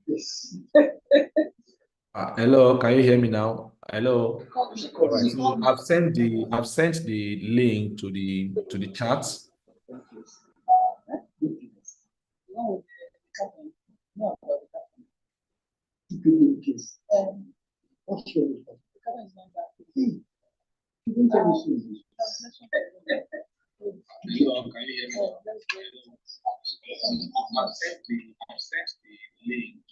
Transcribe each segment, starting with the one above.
Yes. Hello, can you hear me now? Hello. All right. So I've sent the link to the chat. Hello, can you hear me? I've sent the link.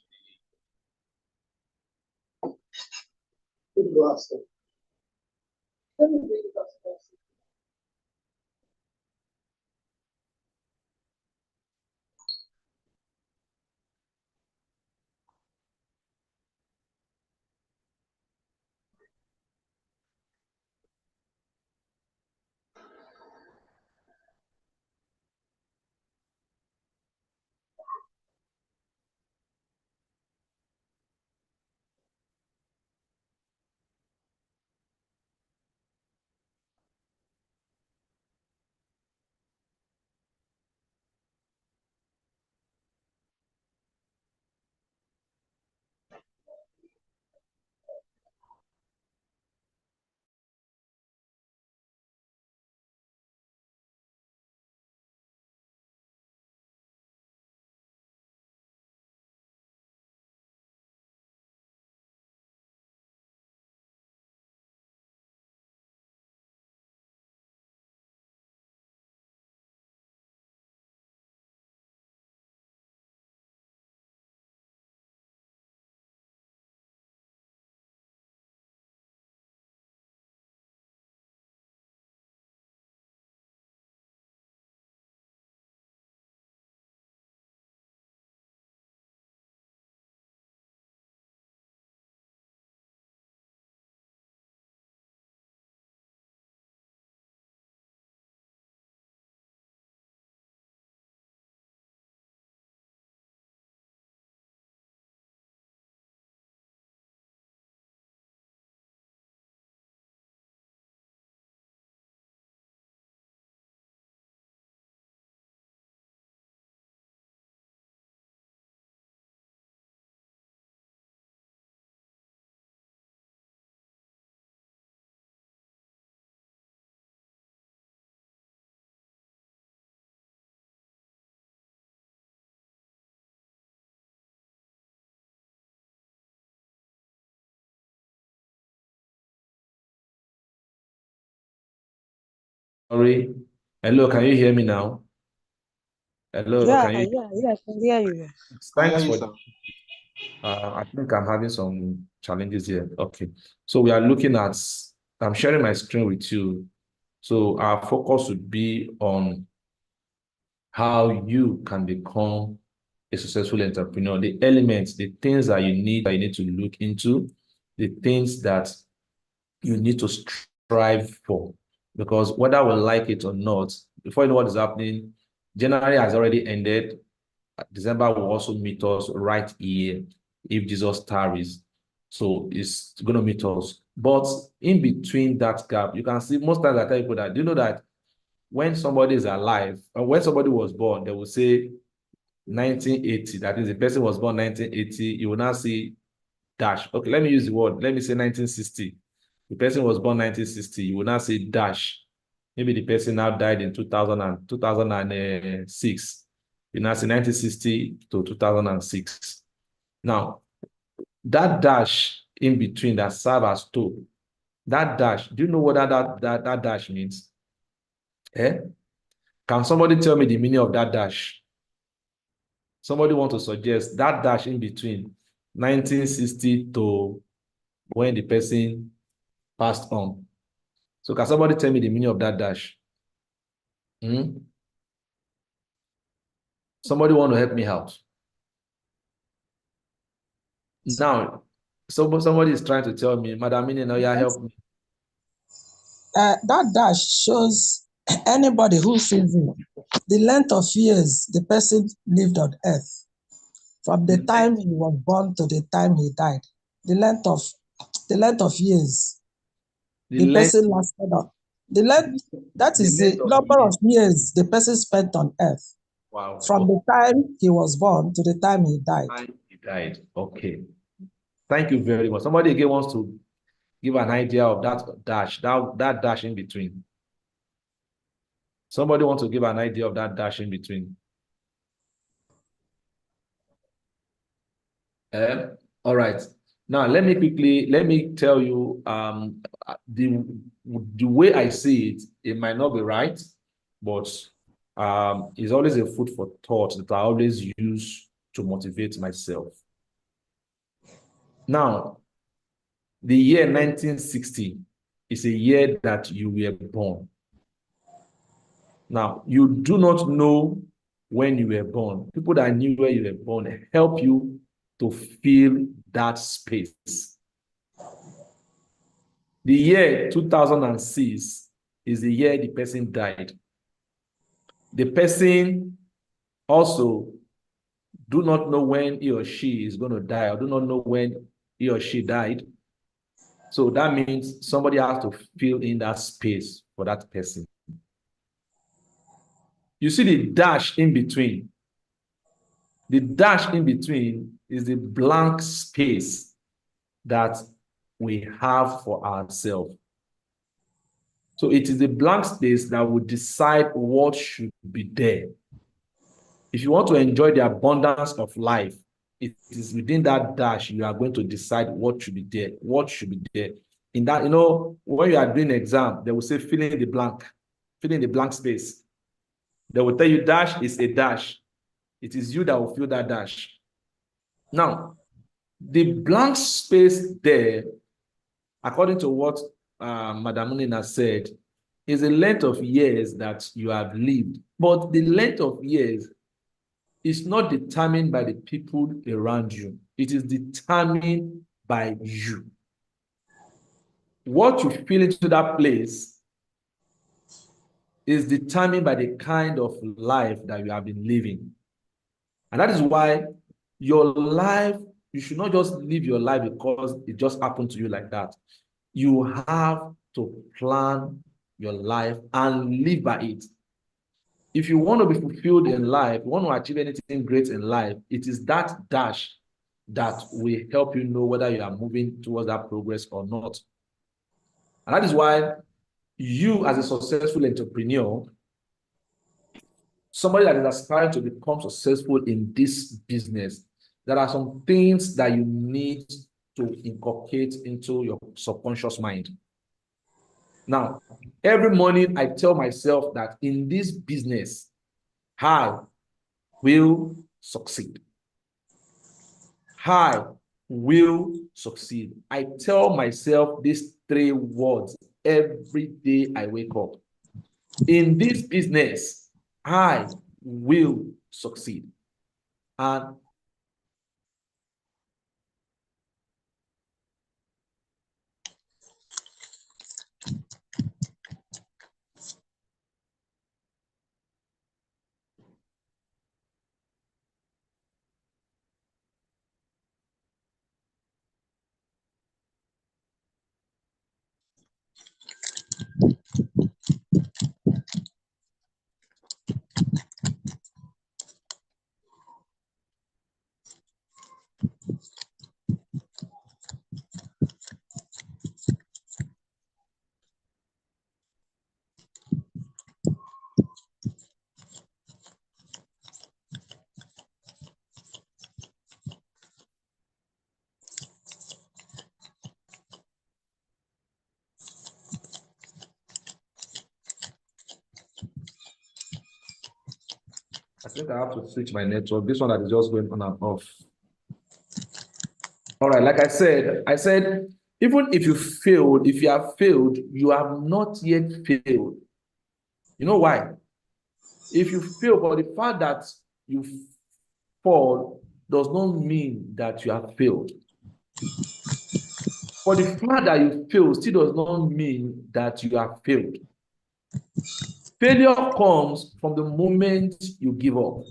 Sorry. Hello, can you hear me now? Hello, Yeah, can you? I can hear you. Thanks for. I think I'm having some challenges here. Okay, so we are looking at. I'm sharing my screen with you. So our focus would be on how you can become a successful entrepreneur, the elements, the things that you need to look into, the things that you need to strive for. Because whether we like it or not, before you know what is happening, January has already ended. December will also meet us right here if Jesus tarries. So it's going to meet us. But in between that gap, you can see most times I tell people that, do you know that when somebody is alive, or when somebody was born, they will say 1980. That is, the person was born 1980. You will now see dash. Okay, let me use the word. Let me say 1960. The person was born 1960. You will now say dash. Maybe the person now died in 2000 and 2006. You now say 1960 to 2006. Now, that dash in between that serve as two, that dash, do you know what that dash means? Eh? Can somebody tell me the meaning of that dash? Somebody want to suggest that dash in between 1960 to when the person passed on. So can somebody tell me the meaning of that dash? Hmm? Somebody want to help me out. Now, somebody is trying to tell me, Madam Mini, now you help me. that dash shows anybody who sees it, the length of years the person lived on earth, from the time he was born to the time he died. The length of years the person lasted on. The length, that is the number of years the person spent on earth. Wow. From the time he was born to the time he died. Okay. Thank you very much. Somebody again wants to give an idea of that dash, that dash in between. Somebody wants to give an idea of that dash in between. All right. Now let me tell you the way I see it, it might not be right, but it's always a food for thought that I always use to motivate myself. Now, the year 1960 is a year that you were born. Now, you do not know when you were born. People that knew where you were born help you to fill that space. The year 2006 is the year the person died. The person also do not know when he or she is going to die, or do not know when he or she died. So that means somebody has to fill in that space for that person. You see the dash in between. The dash in between is the blank space that we have for ourselves. So it is the blank space that will decide what should be there. If you want to enjoy the abundance of life, it is within that dash you are going to decide what should be there, what should be there. In that, when you are doing an exam, they will say fill in the blank space. They will tell you dash is a dash. It is you that will fill that dash. Now, the blank space there, according to what Madam Munina said, is the length of years that you have lived. But the length of years is not determined by the people around you. It is determined by you. What you feel into that place is determined by the kind of life that you have been living. And that is why your life, you should not just live your life because it just happened to you like that. You have to plan your life and live by it. If you want to be fulfilled in life, you want to achieve anything great in life, it is that dash that will help you know whether you are moving towards that progress or not. And that is why you, as a successful entrepreneur, somebody that is aspiring to become successful in this business, there are some things that you need to inculcate into your subconscious mind. Now, every morning I tell myself that in this business, I will succeed. I will succeed. I tell myself these 3 words every day I wake up. In this business, I will succeed. And I think I have to switch my network. This one that is just going on and off. All right, like I said, even if you failed, if you have failed, you have not yet failed. You know why? If you fail, for the fact that you fall does not mean that you have failed. For the fact that you fail still does not mean that you have failed. Failure comes from the moment you give up.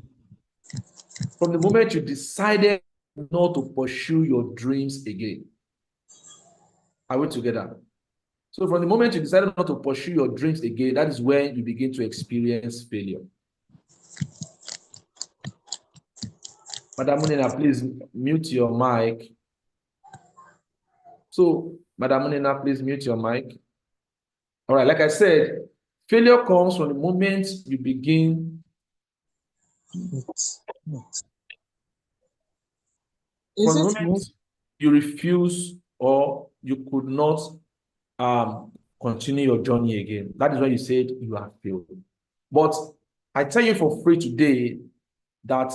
From the moment you decided not to pursue your dreams again. Are we together? So from the moment you decided not to pursue your dreams again, that is when you begin to experience failure. Madam Munina, please mute your mic. So, Madam Munina, please mute your mic. All right, like I said, failure comes from the moment you begin. From the moment you refuse or you could not continue your journey again. That is when you said you have failed. But I tell you for free today that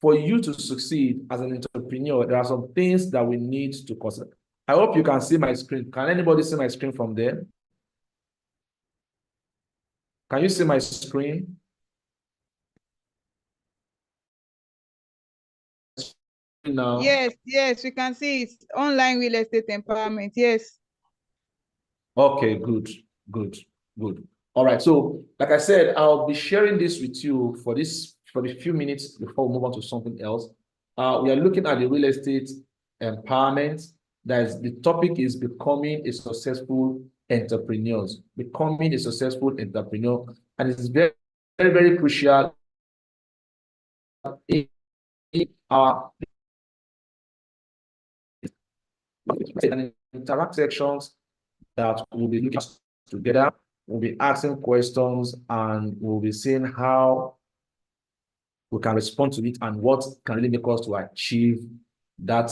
for you to succeed as an entrepreneur, there are some things that we need to consider. I hope you can see my screen. Can anybody see my screen from there? Can you see my screen? Now? Yes, we can see it. Online real estate empowerment. Yes. Okay, good. All right. So, like I said, I'll be sharing this with you for the few minutes before we move on to something else. We are looking at the real estate empowerment. The topic is becoming a successful entrepreneur. Becoming a successful entrepreneur, and it's very, very, very crucial in our interact sections that we'll be looking at together. We'll be asking questions and we'll be seeing how we can respond to it and what can really make us to achieve that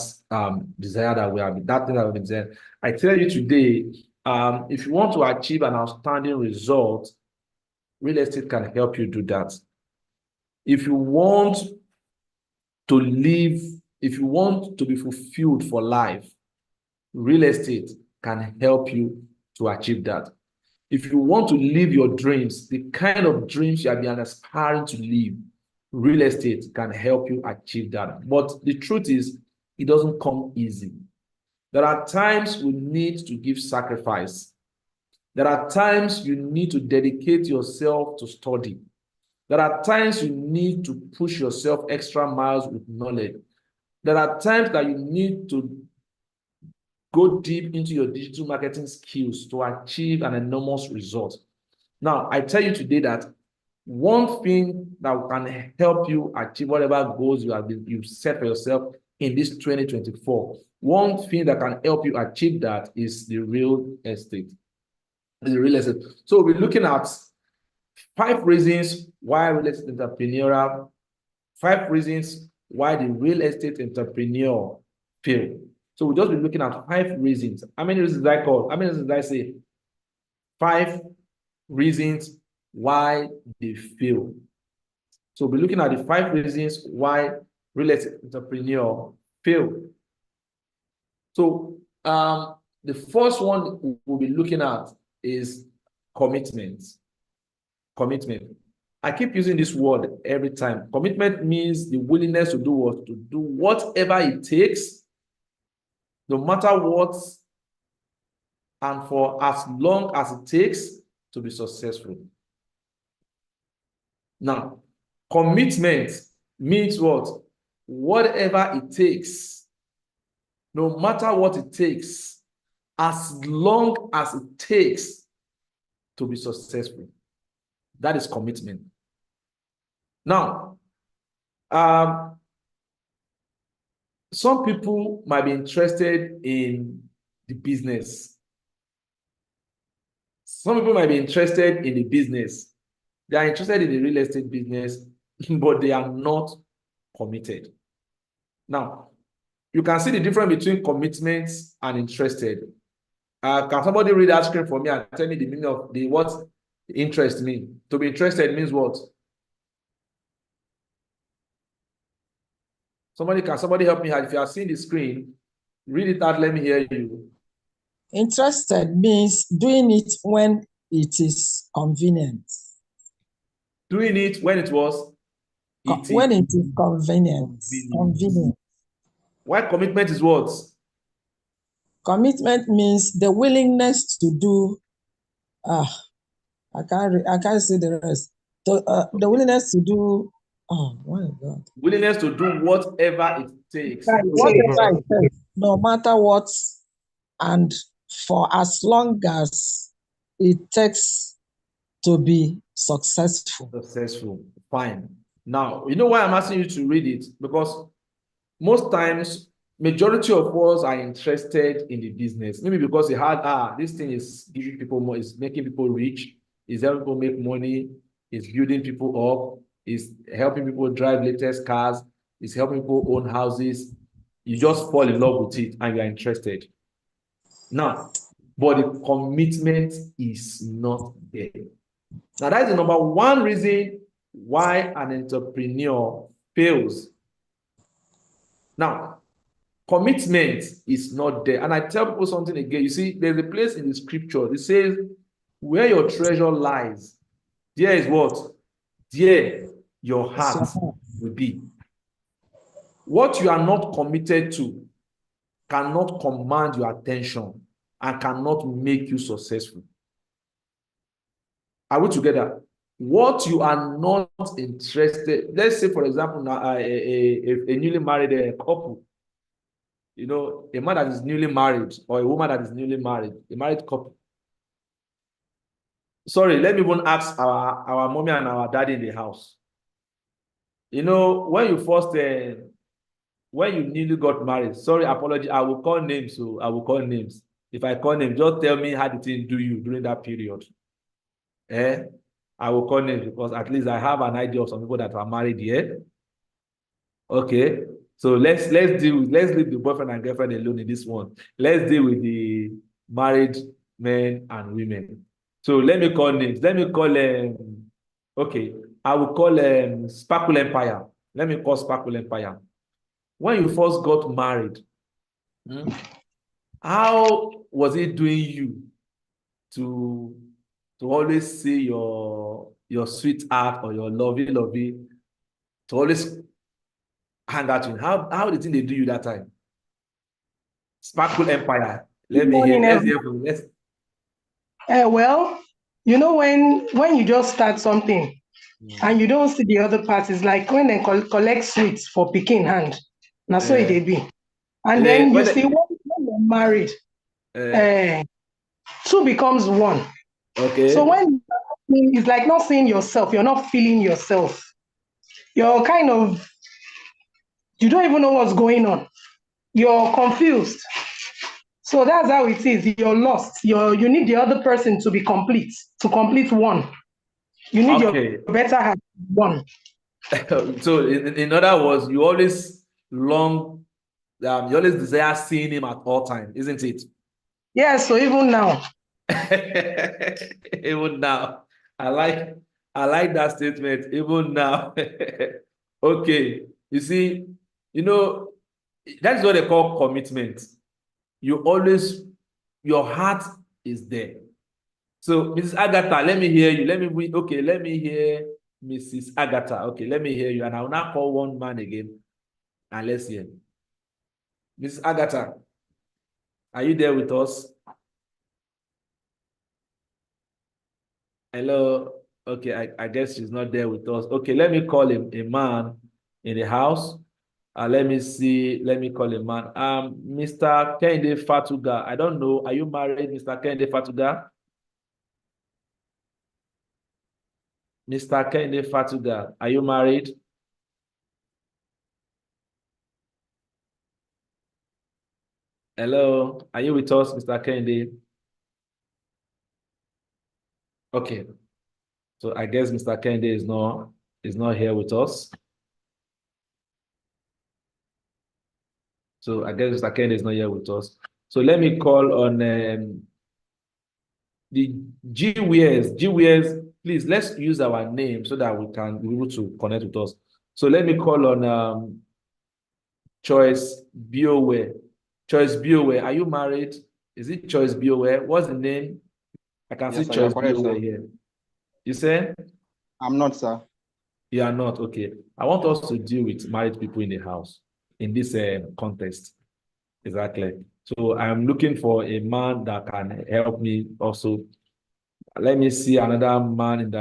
desire that we have, that thing that we've been saying. I tell you today, if you want to achieve an outstanding result, real estate can help you do that. If you want to live, if you want to be fulfilled for life, real estate can help you to achieve that. If you want to live your dreams, the kind of dreams you have been aspiring to live, real estate can help you achieve that. But the truth is, it doesn't come easy. There are times we need to give sacrifice. There are times you need to dedicate yourself to study. There are times you need to push yourself extra miles with knowledge. There are times that you need to go deep into your digital marketing skills to achieve an enormous result. Now, I tell you today that one thing that can help you achieve whatever goals you've set for yourself in this 2024, one thing that can help you achieve that is the real estate. So we're looking at 5 reasons why real estate entrepreneurial, 5 reasons why the real estate entrepreneur fail. So we'll just be looking at 5 reasons. How many reasons did I call? How many reasons did I say? 5 reasons why they fail. So we'll be looking at the 5 reasons why real estate entrepreneur fail. So the first one we'll be looking at is commitment. Commitment. I keep using this word every time. Commitment means the willingness to do what? To do whatever it takes, no matter what, and for as long as it takes to be successful. Now, commitment means what? Whatever it takes, no matter what it takes, as long as it takes to be successful. That is commitment. Now, some people might be interested in the business. Some people might be interested in the business. They are interested in the real estate business, but they are not committed. Now, you can see the difference between commitment and interested. Can somebody read that screen for me and tell me the meaning of what interest means? To be interested means what? Somebody help me out. If you are seeing the screen, read it out. Let me hear you. Interested means doing it when it is convenient. Doing it when it was? When it is convenient. Convenient. Why commitment is what? Commitment means the willingness to do. I can't say the rest. The willingness to do. Oh my God. Willingness to do whatever it takes. Whatever it takes, no matter what, and for as long as it takes to be successful. Successful. Fine. Now, you know why I'm asking you to read it? Because most times, majority of us are interested in the business. Maybe because you had, this thing is giving people more, is making people rich, is helping people make money, is building people up, is helping people drive latest cars, is helping people own houses. You just fall in love with it and you are interested. Now, but the commitment is not there. Now, that's the number one reason why an entrepreneur fails. Now, commitment is not there. And I tell people something again. You see, there's a place in the scripture. It says, where your treasure lies, there is what? There your heart will be. What you are not committed to cannot command your attention and cannot make you successful. Are we together? What you are not interested, let's say, for example, now a newly married couple, you know, a man that is newly married or a woman that is newly married, a married couple. Sorry, let me even ask our mommy and our daddy in the house. You know, when you first, when you newly got married, sorry, apology, I will call names, so I will call names. If I call names, just tell me how the thing do you during that period. I will call names because at least I have an idea of some people that are married here. Okay, so let's leave the boyfriend and girlfriend alone in this one. Let's deal with the married men and women. So let me call names. Let me call okay, I will call Sparkle Empire. Let me call Sparkle Empire. When you first got married, how was it doing you to always see your sweetheart or your lovey to always hang out with? How did they do you that time? Sparkle Empire. Let me hear. Let's hear from you. Well, you know, when you just start something and you don't see the other parts, like when they collect sweets for picking hand. Now so it be. And then you see when you're married, two becomes one. Okay. So when it's like not seeing yourself, you're not feeling yourself. You're kind of, you don't even know what's going on. You're confused. So that's how it is. You're lost. You need the other person to be complete, to complete one. You need your better half one. So in other words, you always long, you always desire seeing him at all times, isn't it? Yeah, so even now. Even now. I like that statement. Even now. Okay. You see, you know, that's what they call commitment. You always, your heart is there. So, Mrs. Agatha, let me hear you. Let me hear Mrs. Agatha. Okay, let me hear you. And I will now call one man again. And let's hear. Mrs. Agatha, are you there with us? Hello. Okay, I guess she's not there with us. Okay, let me call him a man in the house. Let me see. Let me call a man. Mr. Kehinde Fatuga. I don't know. Are you married, Mr. Kehinde Fatuga? Mr. Kehinde Fatuga, are you married? Hello, are you with us, Mr. Kehinde? Okay, so I guess Mr. Kehinde is not here with us. So I guess Mr. Kehinde is not here with us. So let me call on the G-Wears. G-Wears, please, let's use our name so that we can be able to connect with us. So let me call on Choice Bioware. Choice Bioware, are you married? Is it Choice Bioware? What's the name? I can see Choice Bioware here. You say? I'm not, sir. You are not, okay. I want us to deal with married people in the house in this contest. Exactly. So I'm looking for a man that can help me also. Let me see another man in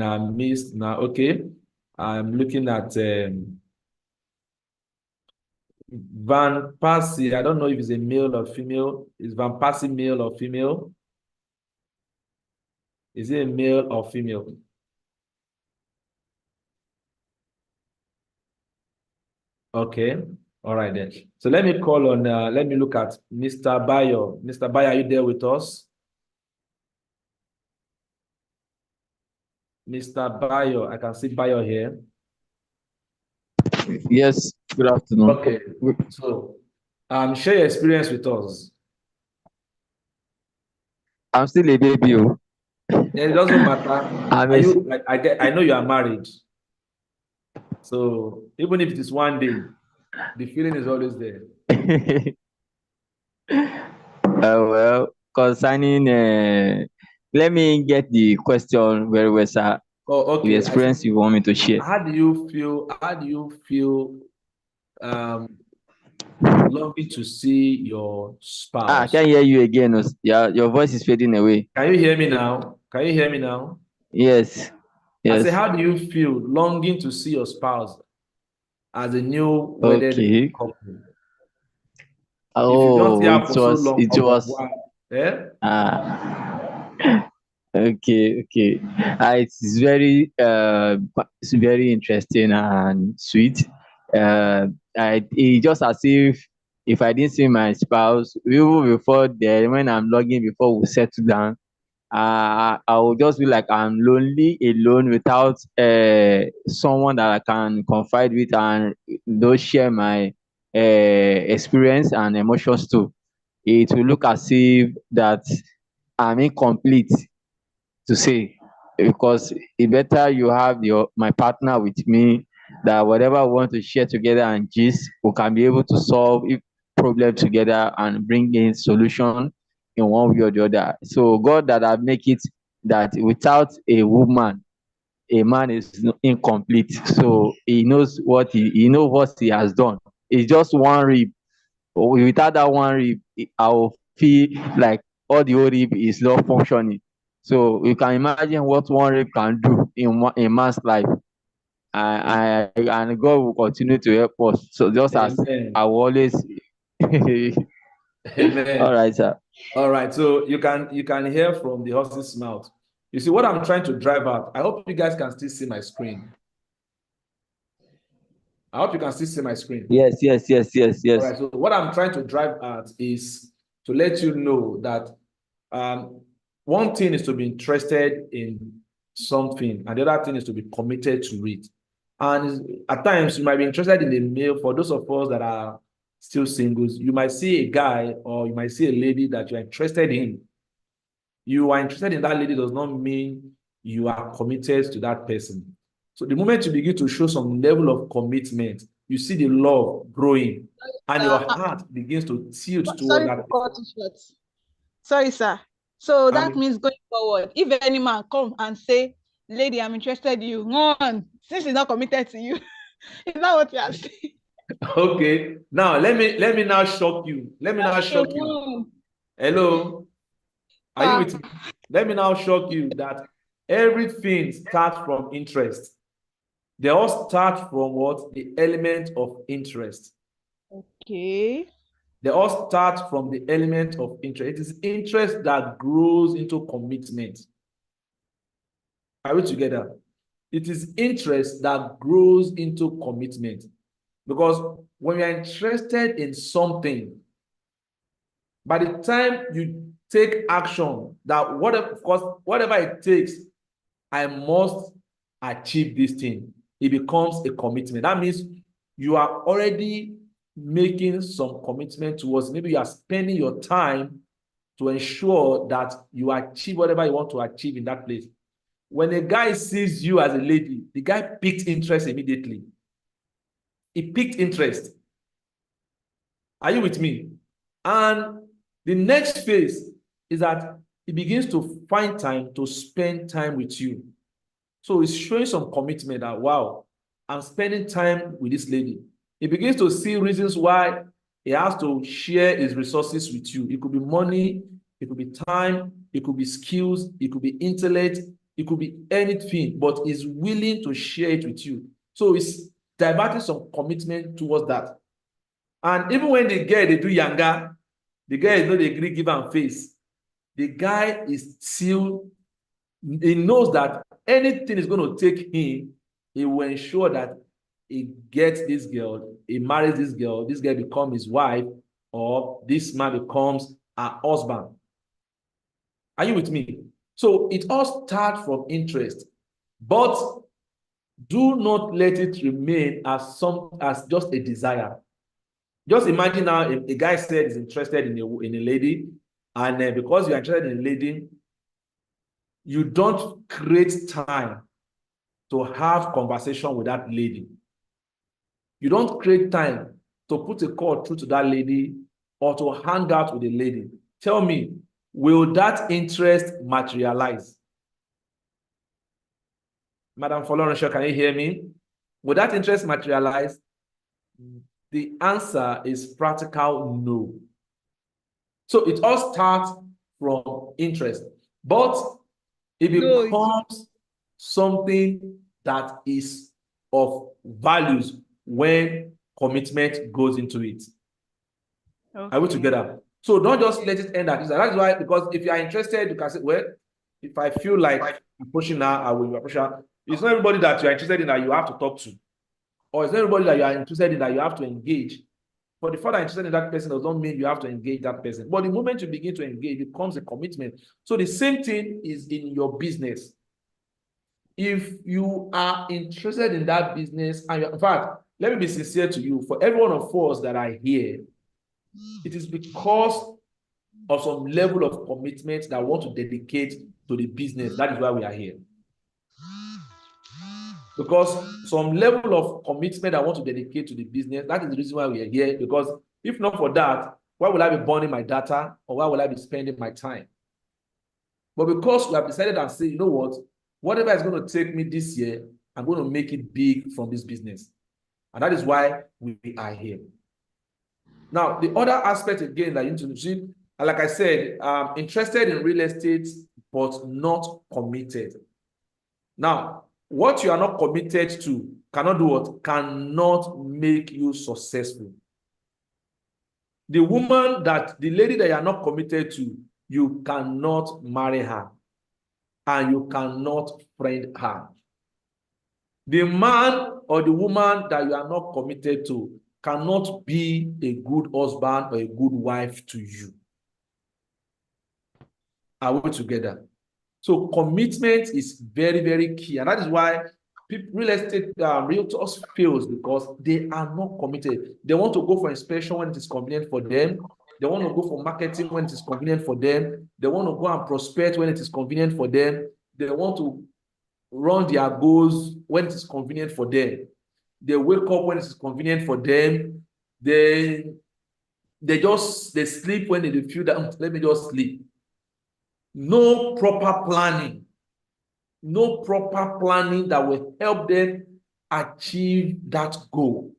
our midst now. Okay. I'm looking at Van Persie. I don't know if it's a male or female. Is Van Persie male or female? Is it a male or female? Okay. All right then. So let me call on, let me look at Mr. Bayo. Mr. Bayo, are you there with us? Mr. Bayo, I can see Bayo here. Yes, good afternoon. Okay. So, share your experience with us. I'm still a baby. Oh. Yeah, it doesn't matter. I'm Are a, you, I know you are married. So even if it is one day, the feeling is always there. well, concerning, let me get the question very well, sir. Oh, The okay. experience you want me to share. How do you feel longing to see your I spouse? can't hear you again. Oh. Yeah, your voice is fading away. Can you hear me now? Can you hear me now? Yes, I say, yes. how do you feel longing to see your spouse as a new wedded Okay. couple? If you don't see Oh, her for so long, it or for a was. while, eh? Okay, okay. It's very interesting and sweet. It's just as if I didn't see my spouse, even before then, when I'm logging before we settle down, I will just be like I'm lonely, alone, without someone that I can confide with and those share my experience and emotions too. It will look as if that I'm incomplete to say, because it better you have my partner with me, that whatever we want to share together and gist, we can be able to solve if problem together and bring in solution in one way or the other. So God that have make it that without a woman, a man is incomplete. So he knows he knows what he has done. It's just one rib. Without that one rib, I will feel like all the whole rib is not functioning. So you can imagine what one rib can do in a man's life. And God will continue to help us. So just as Amen. I will always Amen. all right, sir. All right. So you can hear from the horse's mouth. You see what I'm trying to drive at. I hope you guys can still see my screen. I hope you can still see my screen. Yes, yes, yes, yes, All yes. right. So what I'm trying to drive at is to let you know that one thing is to be interested in something, and the other thing is to be committed to it. And at times, you might be interested in a male. For those of us that are still singles, you might see a guy or you might see a lady that you're interested in. You are interested in that lady does not mean you are committed to that person. So the moment you begin to show some level of commitment, you see the love growing and your heart begins to tilt toward Sorry to that cut person. you short. Sorry, sir. So that And means going forward, if any man come and say, lady, I'm interested in you, on, since he's not committed to you. Is that what you are saying? okay, now let me now shock you. Let me now shock you. Hello, are you with me? Let me now shock you that everything starts from interest. They all start from what? The element of interest. Okay. They all start from the element of interest. It is interest that grows into commitment. Are we together? It is interest that grows into commitment. Because when you're interested in something, by the time you take action, that whatever it takes, I must achieve this thing, it becomes a commitment. That means you are already making some commitment towards, maybe you are spending your time to ensure that you achieve whatever you want to achieve in that place. When a guy sees you as a lady, the guy picked interest immediately. He picked interest. Are you with me? And the next phase is that he begins to find time to spend time with you. So he's showing some commitment that, wow, I'm spending time with this lady. He begins to see reasons why He has to share his resources with you. It could be money, it could be time, it could be skills, it could be intellect, it could be anything, but he's willing to share it with you. So it's diverting some commitment towards that. And even when the girl, they do younger, the guy is not a Greek give and face. The guy is still, he knows that anything is going to take him, he will ensure that he gets this girl, he marries this girl becomes his wife, or this man becomes her husband. Are you with me? So it all starts from interest, but do not let it remain as just a desire. Just imagine now a guy said he's interested in a lady, and because you're interested in a lady, you don't create time to have conversation with that lady. You don't create time to put a call through to that lady or to hang out with a lady. Tell me, will that interest materialize? Madam Folorunsho, can you hear me? Will that interest materialize? The answer is practical no. So it all starts from interest, but it becomes something that is of values when commitment goes into it. Okay. Are we together? So don't just let it end at this. That's why, because if you are interested, you can say, well, if I feel like I'm pushing her, I will approach her. It's not everybody that you're interested in that you have to talk to. Or it's not everybody that you are interested in that you have to engage. But the fact that you're interested in that person does not mean you have to engage that person. But the moment you begin to engage, it becomes a commitment. So the same thing is in your business. If you are interested in that business, and in fact, let me be sincere to you, for every one of us that are here, it is because of some level of commitment that I want to dedicate to the business. That is why we are here. Because some level of commitment I want to dedicate to the business, that is the reason why we are here. Because if not for that, why will I be burning my data, or why will I be spending my time? But because we have decided and say, you know what, whatever is going to take me this year, I'm going to make it big from this business. And that is why we are here. Now, the other aspect again that you need to see, like I said, I'm interested in real estate, but not committed. Now, what you are not committed to cannot do what? Cannot make you successful. The lady that you are not committed to, you cannot marry her, and you cannot friend her. The man or the woman that you are not committed to cannot be a good husband or a good wife to you. Are we together? So commitment is very, very key. And that is why real estate realtors fail, because they are not committed. They want to go for inspection when it is convenient for them. They want to go for marketing when it is convenient for them. They want to go and prospect when it is convenient for them. They want to run their goals when it is convenient for them. They wake up when it is convenient for them. They sleep when they feel that, let me just sleep. No proper planning. No proper planning that will help them achieve that goal.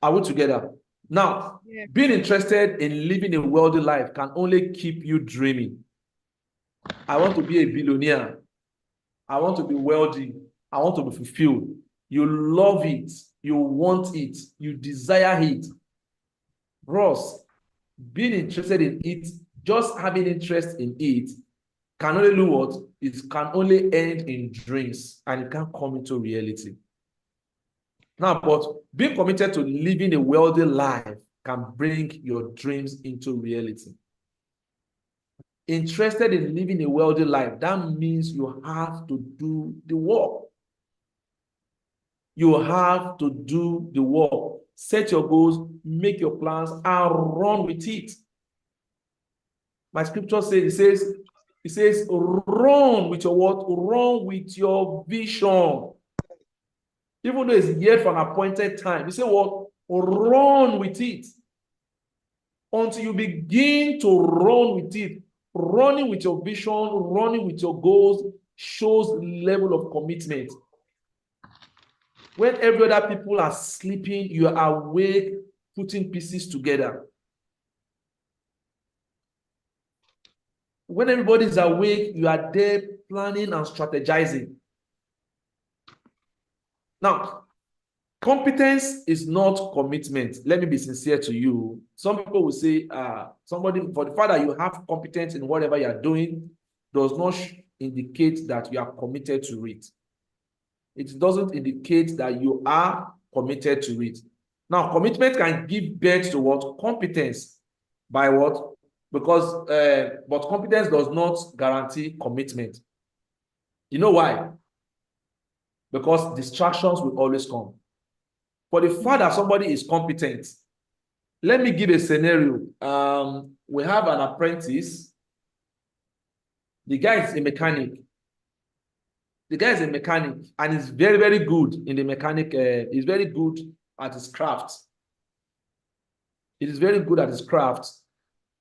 Are we together? Now, being interested in living a wealthy life can only keep you dreaming. I want to be a billionaire. I want to be wealthy. I want to be fulfilled. You love it. You want it. You desire it. Bros, being interested in it, just having interest in it, can only do what? It can only end in dreams, and it can't come into reality. Now, but being committed to living a wealthy life can bring your dreams into reality. Interested in living a wealthy life, that means you have to do the work. You have to do the work. Set your goals, make your plans, and run with it. My scripture says, it says, run with your what? Run with your vision. Even though it's yet for an appointed time, you say what? Run with it. Until you begin to run with it. Running with your vision, running with your goals shows level of commitment. When every other people are sleeping, you are awake, putting pieces together. When everybody is awake, you are there planning and strategizing. Now, competence is not commitment. Let me be sincere to you. Some people will say, somebody, for the fact that you have competence in whatever you are doing, does not indicate that you are committed to it. It doesn't indicate that you are committed to it. Now, commitment can give birth to what? Competence. By what? Because, but competence does not guarantee commitment. You know why? Because distractions will always come. For the fact that somebody is competent, let me give a scenario. We have an apprentice. The guy is a mechanic. The guy is a mechanic and is very, very good in the mechanic. He's very good at his craft. He is very good at his craft.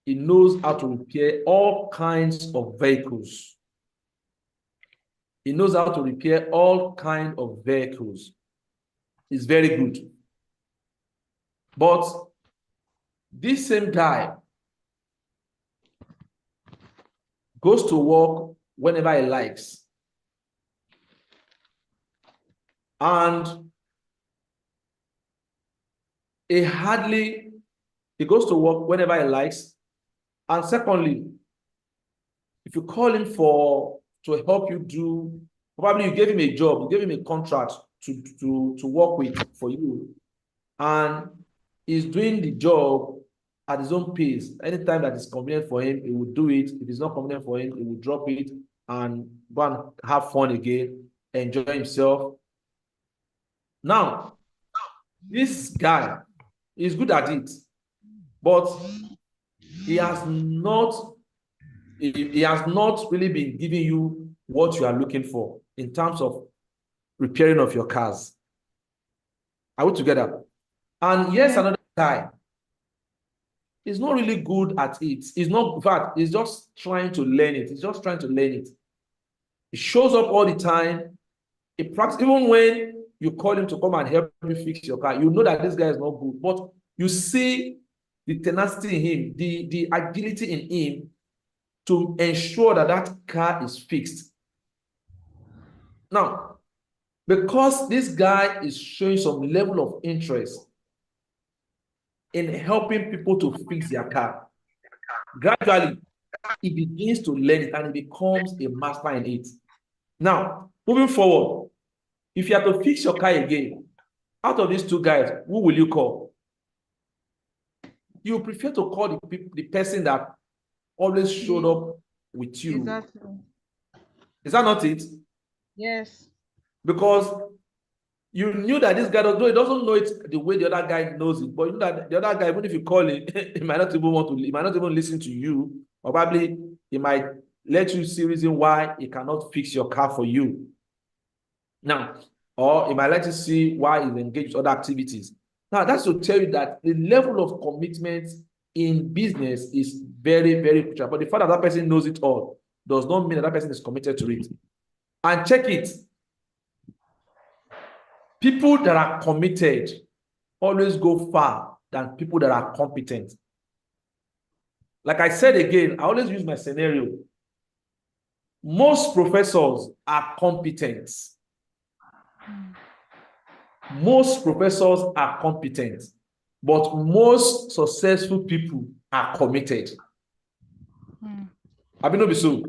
He knows how to repair all kinds of vehicles. He knows how to repair all kinds of vehicles. He's very good. But this same guy goes to work whenever he likes. And he goes to work whenever he likes. And secondly, if you call him to help you do, probably you gave him a job, you gave him a contract to work with for you, and he's doing the job at his own pace. Anytime that is convenient for him, he will do it. If it's not convenient for him, he will drop it and go and have fun again, enjoy himself. Now, this guy is good at it, but he has not really been giving you what you are looking for in terms of repairing of your cars. Are we together? And yes, another guy is not really good at it. He's not, in fact, he's just trying to learn it. He's just trying to learn it. He shows up all the time. He practices, even when you call him to come and help you fix your car, you know that this guy is not good, but you see the tenacity in him, the agility in him to ensure that that car is fixed. Now, because this guy is showing some level of interest in helping people to fix their car, gradually, he begins to learn it and he becomes a master in it. Now, moving forward, if you have to fix your car again, out of these two guys, who will you call? You prefer to call the person that always showed up with you. Exactly. Is that not it? Yes. Because you knew that this guy, although he doesn't know it the way the other guy knows it, but you know that the other guy, even if you call him, he might not even listen to you, or probably he might let you see reason why he cannot fix your car for you. Now, or he might let you see why he's engaged with other activities. Now, that's to tell you that the level of commitment in business is very, very crucial. But the fact that that person knows it all does not mean that that person is committed to it. And check it. People that are committed always go far than people that are competent. Like I said again, I always use my scenario. Most professors are competent. Most professors are competent, but most successful people are committed. Have you know so?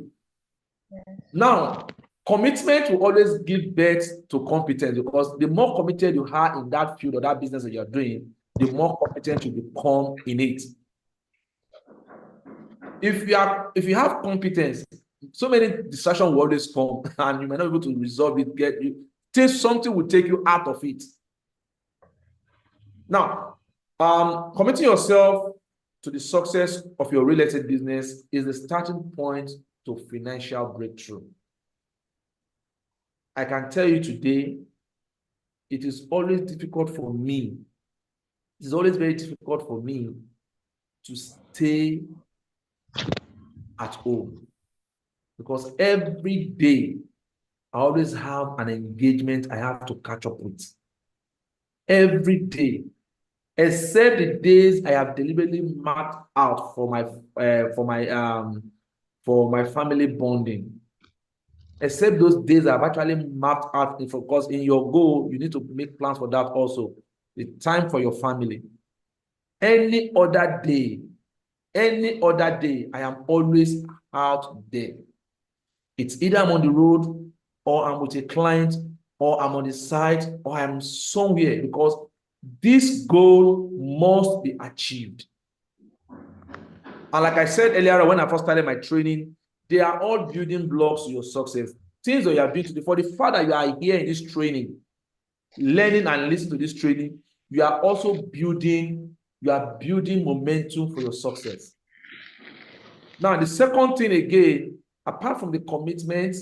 Yes. Now, commitment will always give birth to competence, because the more committed you are in that field or that business that you're doing, the more competent you become in it. If you have competence, so many distractions will always come, and you might not be able to resolve it. Something will take you out of it. Now, committing yourself to the success of your real estate business is the starting point to financial breakthrough. I can tell you today, it is always difficult for me. It is always very difficult for me to stay at home, because every day I always have an engagement I have to catch up with. every day, except the days I have deliberately marked out for my family bonding. Except those days I've actually mapped out, because in your goal, you need to make plans for that also. The time for your family. Any other day, I am always out there. It's either I'm on the road, or I'm with a client, or I'm on the site, or I'm somewhere, because this goal must be achieved. And like I said earlier, when I first started my training, they are all building blocks to your success. Things that you are building. For the fact that you are here in this training, learning and listening to this training, you are also building momentum for your success. Now, the second thing again, apart from the commitment,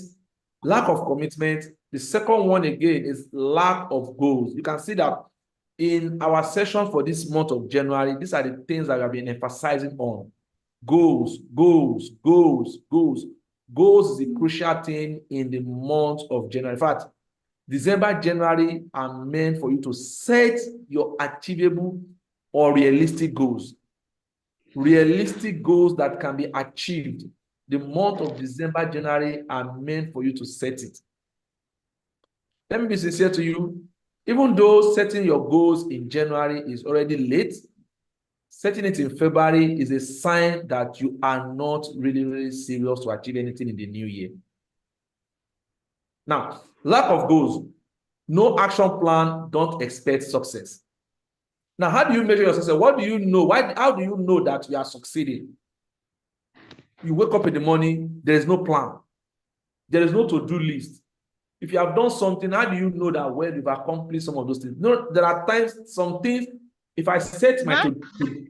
lack of commitment, the second one again is lack of goals. You can see that in our session for this month of January, these are the things that we have been emphasizing on. Goals, goals, goals, goals. Goals is a crucial thing in the month of January. In fact, December, January are meant for you to set your achievable or realistic goals. Realistic goals that can be achieved. The month of December, January are meant for you to set it. Let me be sincere to you. Even though setting your goals in January is already late, setting it in February is a sign that you are not really serious to achieve anything in the new year. Now, lack of goals, no action plan, don't expect success. Now, how do you measure your success? What do you know? How do you know that you are succeeding? You wake up in the morning, there is no plan. There is no to-do list. If you have done something, how do you know that well you've accomplished some of those things? No, there are times, some things, if I set my to-do,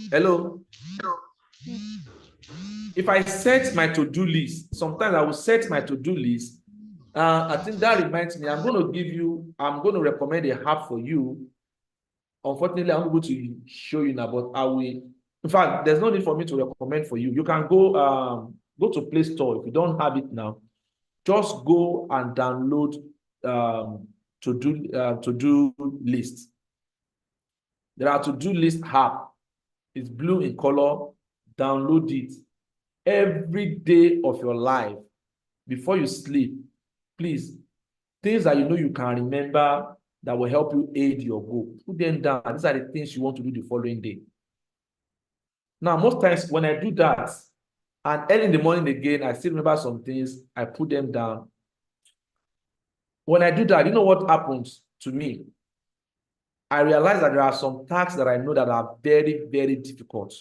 hello? If I set my to-do list, sometimes I will set my to-do list. I think that reminds me, I'm going to recommend a app for you. Unfortunately, I'm not able to show you now, but I will. In fact, there's no need for me to recommend for you. You can go to Play Store. If you don't have it now, just go and download to-do list. There are to-do list app. It's blue in color. Download it. Every day of your life, before you sleep, please, things that you know you can remember that will help you aid your goal, put them down. These are the things you want to do the following day. Now, most times when I do that, and early in the morning again, I still remember some things, I put them down. When I do that, you know what happens to me? I realize that there are some tasks that I know that are very, very difficult.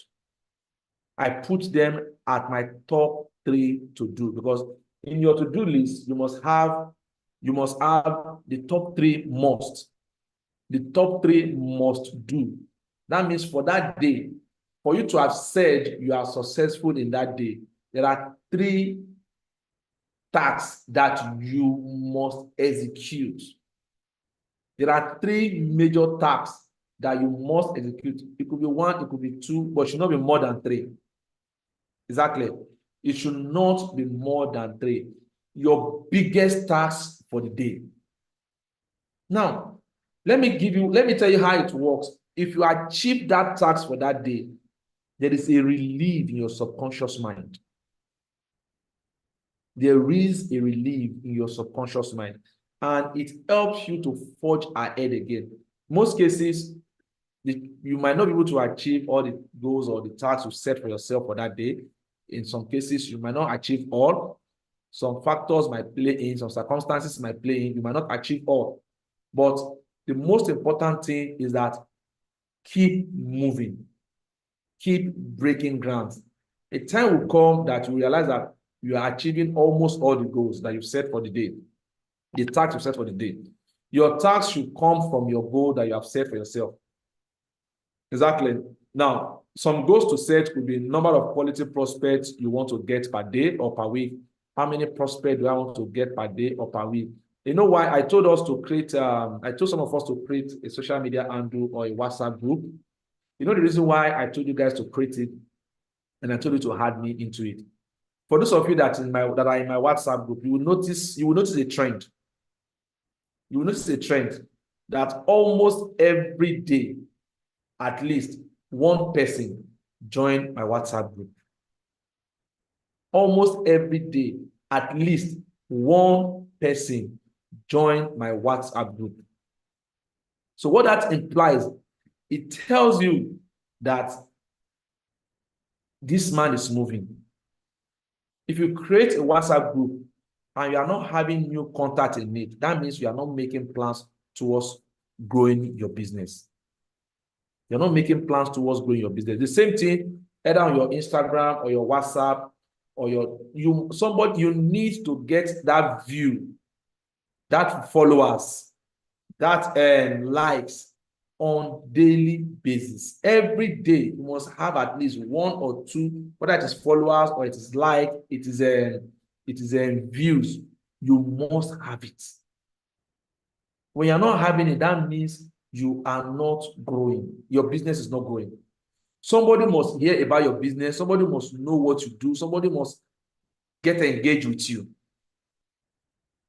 I put them at my top 3 to do, because in your to-do list, you must have the top 3 must. The top 3 must do. That means for that day, for you to have said you are successful in that day, there are 3 tasks that you must execute. There are 3 major tasks that you must execute. It could be 1, it could be 2, but it should not be more than 3. Exactly. It should not be more than 3. Your biggest task for the day. Now, let me tell you how it works. If you achieve that task for that day, there is a relief in your subconscious mind. There is a relief in your subconscious mind, and it helps you to forge ahead again. Most cases, you might not be able to achieve all the goals or the tasks you set for yourself for that day. In some cases, you might not achieve all. Some factors might play in, some circumstances might play in. You might not achieve all. But the most important thing is that keep moving. Keep breaking ground. A time will come that you realize that you are achieving almost all the goals that you've set for the day. The tasks you set for the day. Your tasks should come from your goal that you have set for yourself. Exactly. Now, some goals to set could be number of quality prospects you want to get per day or per week. How many prospects do I want to get per day or per week? You know why I told us to create, I told some of us to create a social media handle or a WhatsApp group. You know the reason why I told you guys to create it, and I told you to add me into it. For those of you that are in my WhatsApp group, you will notice a trend. You will notice a trend. that almost every day, at least one person join my WhatsApp group. Almost every day, at least one person join my WhatsApp group. So what that implies, it tells you that this man is moving. If you create a WhatsApp group and you are not having new contact in it, that means you are not making plans towards growing your business. You're not making plans towards growing your business. The same thing, either on your Instagram or your WhatsApp or somebody, you need to get that view, that followers, that likes on daily basis. Every day you must have at least one or two, whether it is followers or it is like, it is views. You must have it. When you're not having it, that means you are not growing. Your business is not growing. Somebody must hear about your business. Somebody must know what you do. Somebody must get engaged with you.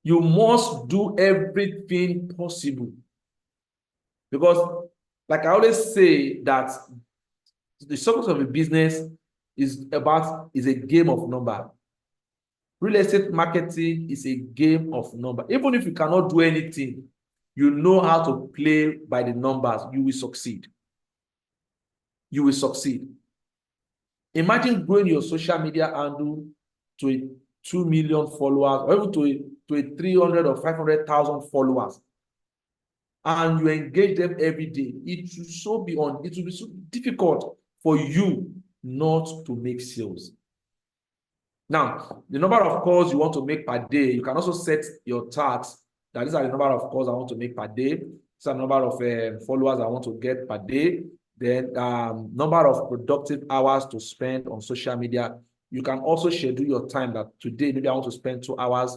You must do everything possible. Because, like I always say, that the success of a business is a game of number. Real estate marketing is a game of number. Even if you cannot do anything, you know how to play by the numbers, you will succeed. You will succeed. Imagine growing your social media handle to a 2 million followers, or even to a 300 or 500,000 followers, and you engage them every day. It will be so difficult for you not to make sales. Now, the number of calls you want to make per day, you can also set your tasks that these are the number of calls I want to make per day. These are the number of followers I want to get per day. Then number of productive hours to spend on social media. You can also schedule your time that today, maybe I want to spend 2 hours,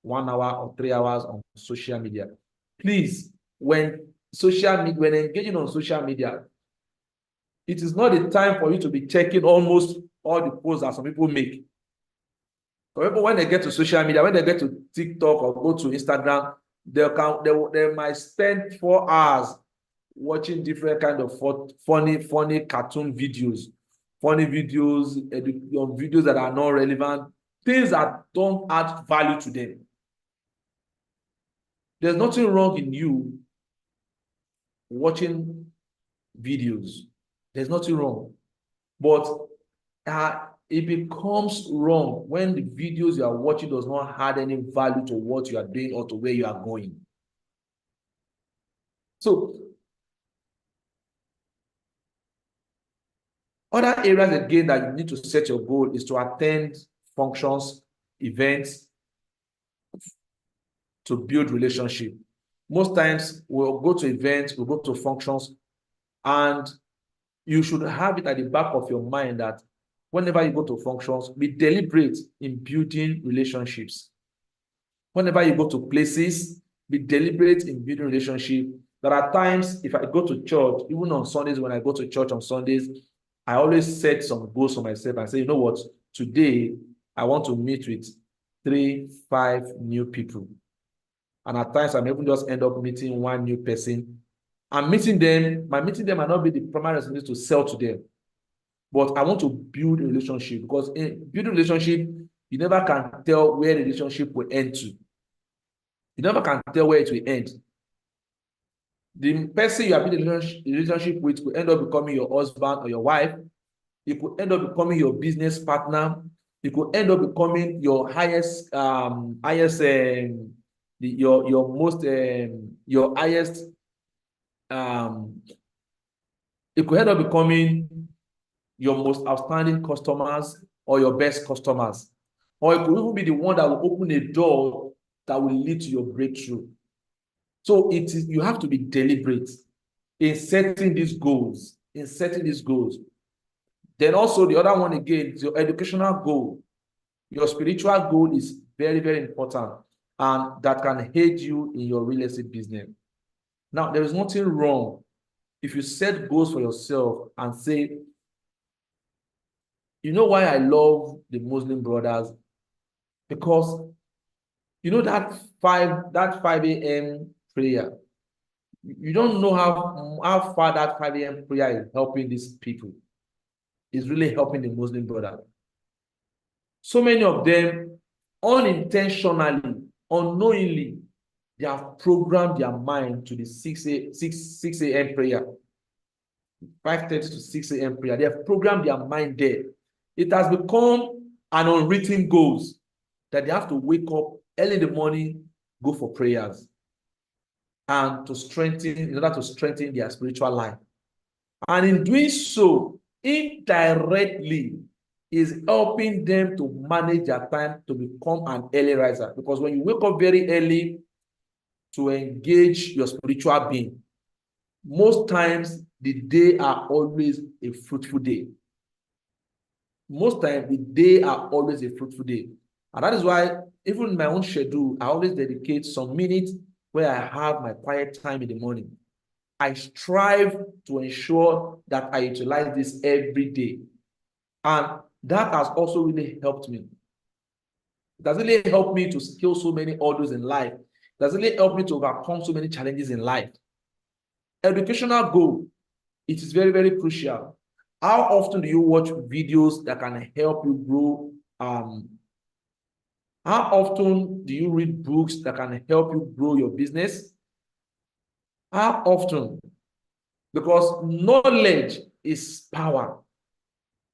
1 hour, or 3 hours on social media. Please, when engaging on social media, it is not the time for you to be checking almost all the posts that some people make. For example, when they get to social media, when they get to TikTok or go to Instagram, they might spend 4 hours watching different kind of funny cartoon videos, videos that are not relevant, things that don't add value to them. There's nothing wrong in you watching videos. There's nothing wrong. But it becomes wrong when the videos you are watching does not add any value to what you are doing or to where you are going. So, other areas again that you need to set your goal is to attend functions, events, to build relationship. Most times we'll go to events, we'll go to functions, and you should have it at the back of your mind that whenever you go to functions, be deliberate in building relationships. Whenever you go to places, be deliberate in building relationships. There are times, if I go to church, even on Sundays, when I go to church on Sundays, I always set some goals for myself and say, you know what, today I want to meet with 3-5 new people. And at times, I may even just end up meeting one new person. My meeting them might not be the primary reason to sell to them. But I want to build a relationship, because in building a relationship, you never can tell where the relationship will end to. You never can tell where it will end. The person you have been in a relationship with could end up becoming your husband or your wife. It could end up becoming your business partner. It could end up becoming your highest, your highest, it could end up becoming your most outstanding customers or your best customers. Or it could even be the one that will open a door that will lead to your breakthrough. So you have to be deliberate in setting these goals, Then also the other one again is your educational goal. Your spiritual goal is very, very important, and that can aid you in your real estate business. Now, there is nothing wrong if you set goals for yourself and say, you know why I love the Muslim brothers? Because you know that 5 a.m. prayer, You don't know how far that 5 a.m. prayer is helping these people. It's really helping the Muslim brother. So many of them, unintentionally, unknowingly, they have programmed their mind to the 6 a.m. prayer. 5:30 to 6 a.m. prayer. They have programmed their mind there. It has become an unwritten goal that they have to wake up early in the morning, go for prayers, and in order to strengthen their spiritual life. And in doing so, indirectly, is helping them to manage their time to become an early riser. Because when you wake up very early to engage your spiritual being, most times the day are always a fruitful day. Most times the day are always a fruitful day. And that is why even in my own schedule, I always dedicate some minutes where I have my quiet time in the morning. I strive to ensure that I utilize this every day. And that has also really helped me. It has really helped me to scale so many hurdles in life. It has really helped me to overcome so many challenges in life. Educational goal, it is very, very crucial. How often do you watch videos that can help you grow? How often do you read books that can help you grow your business? How often? Because knowledge is power,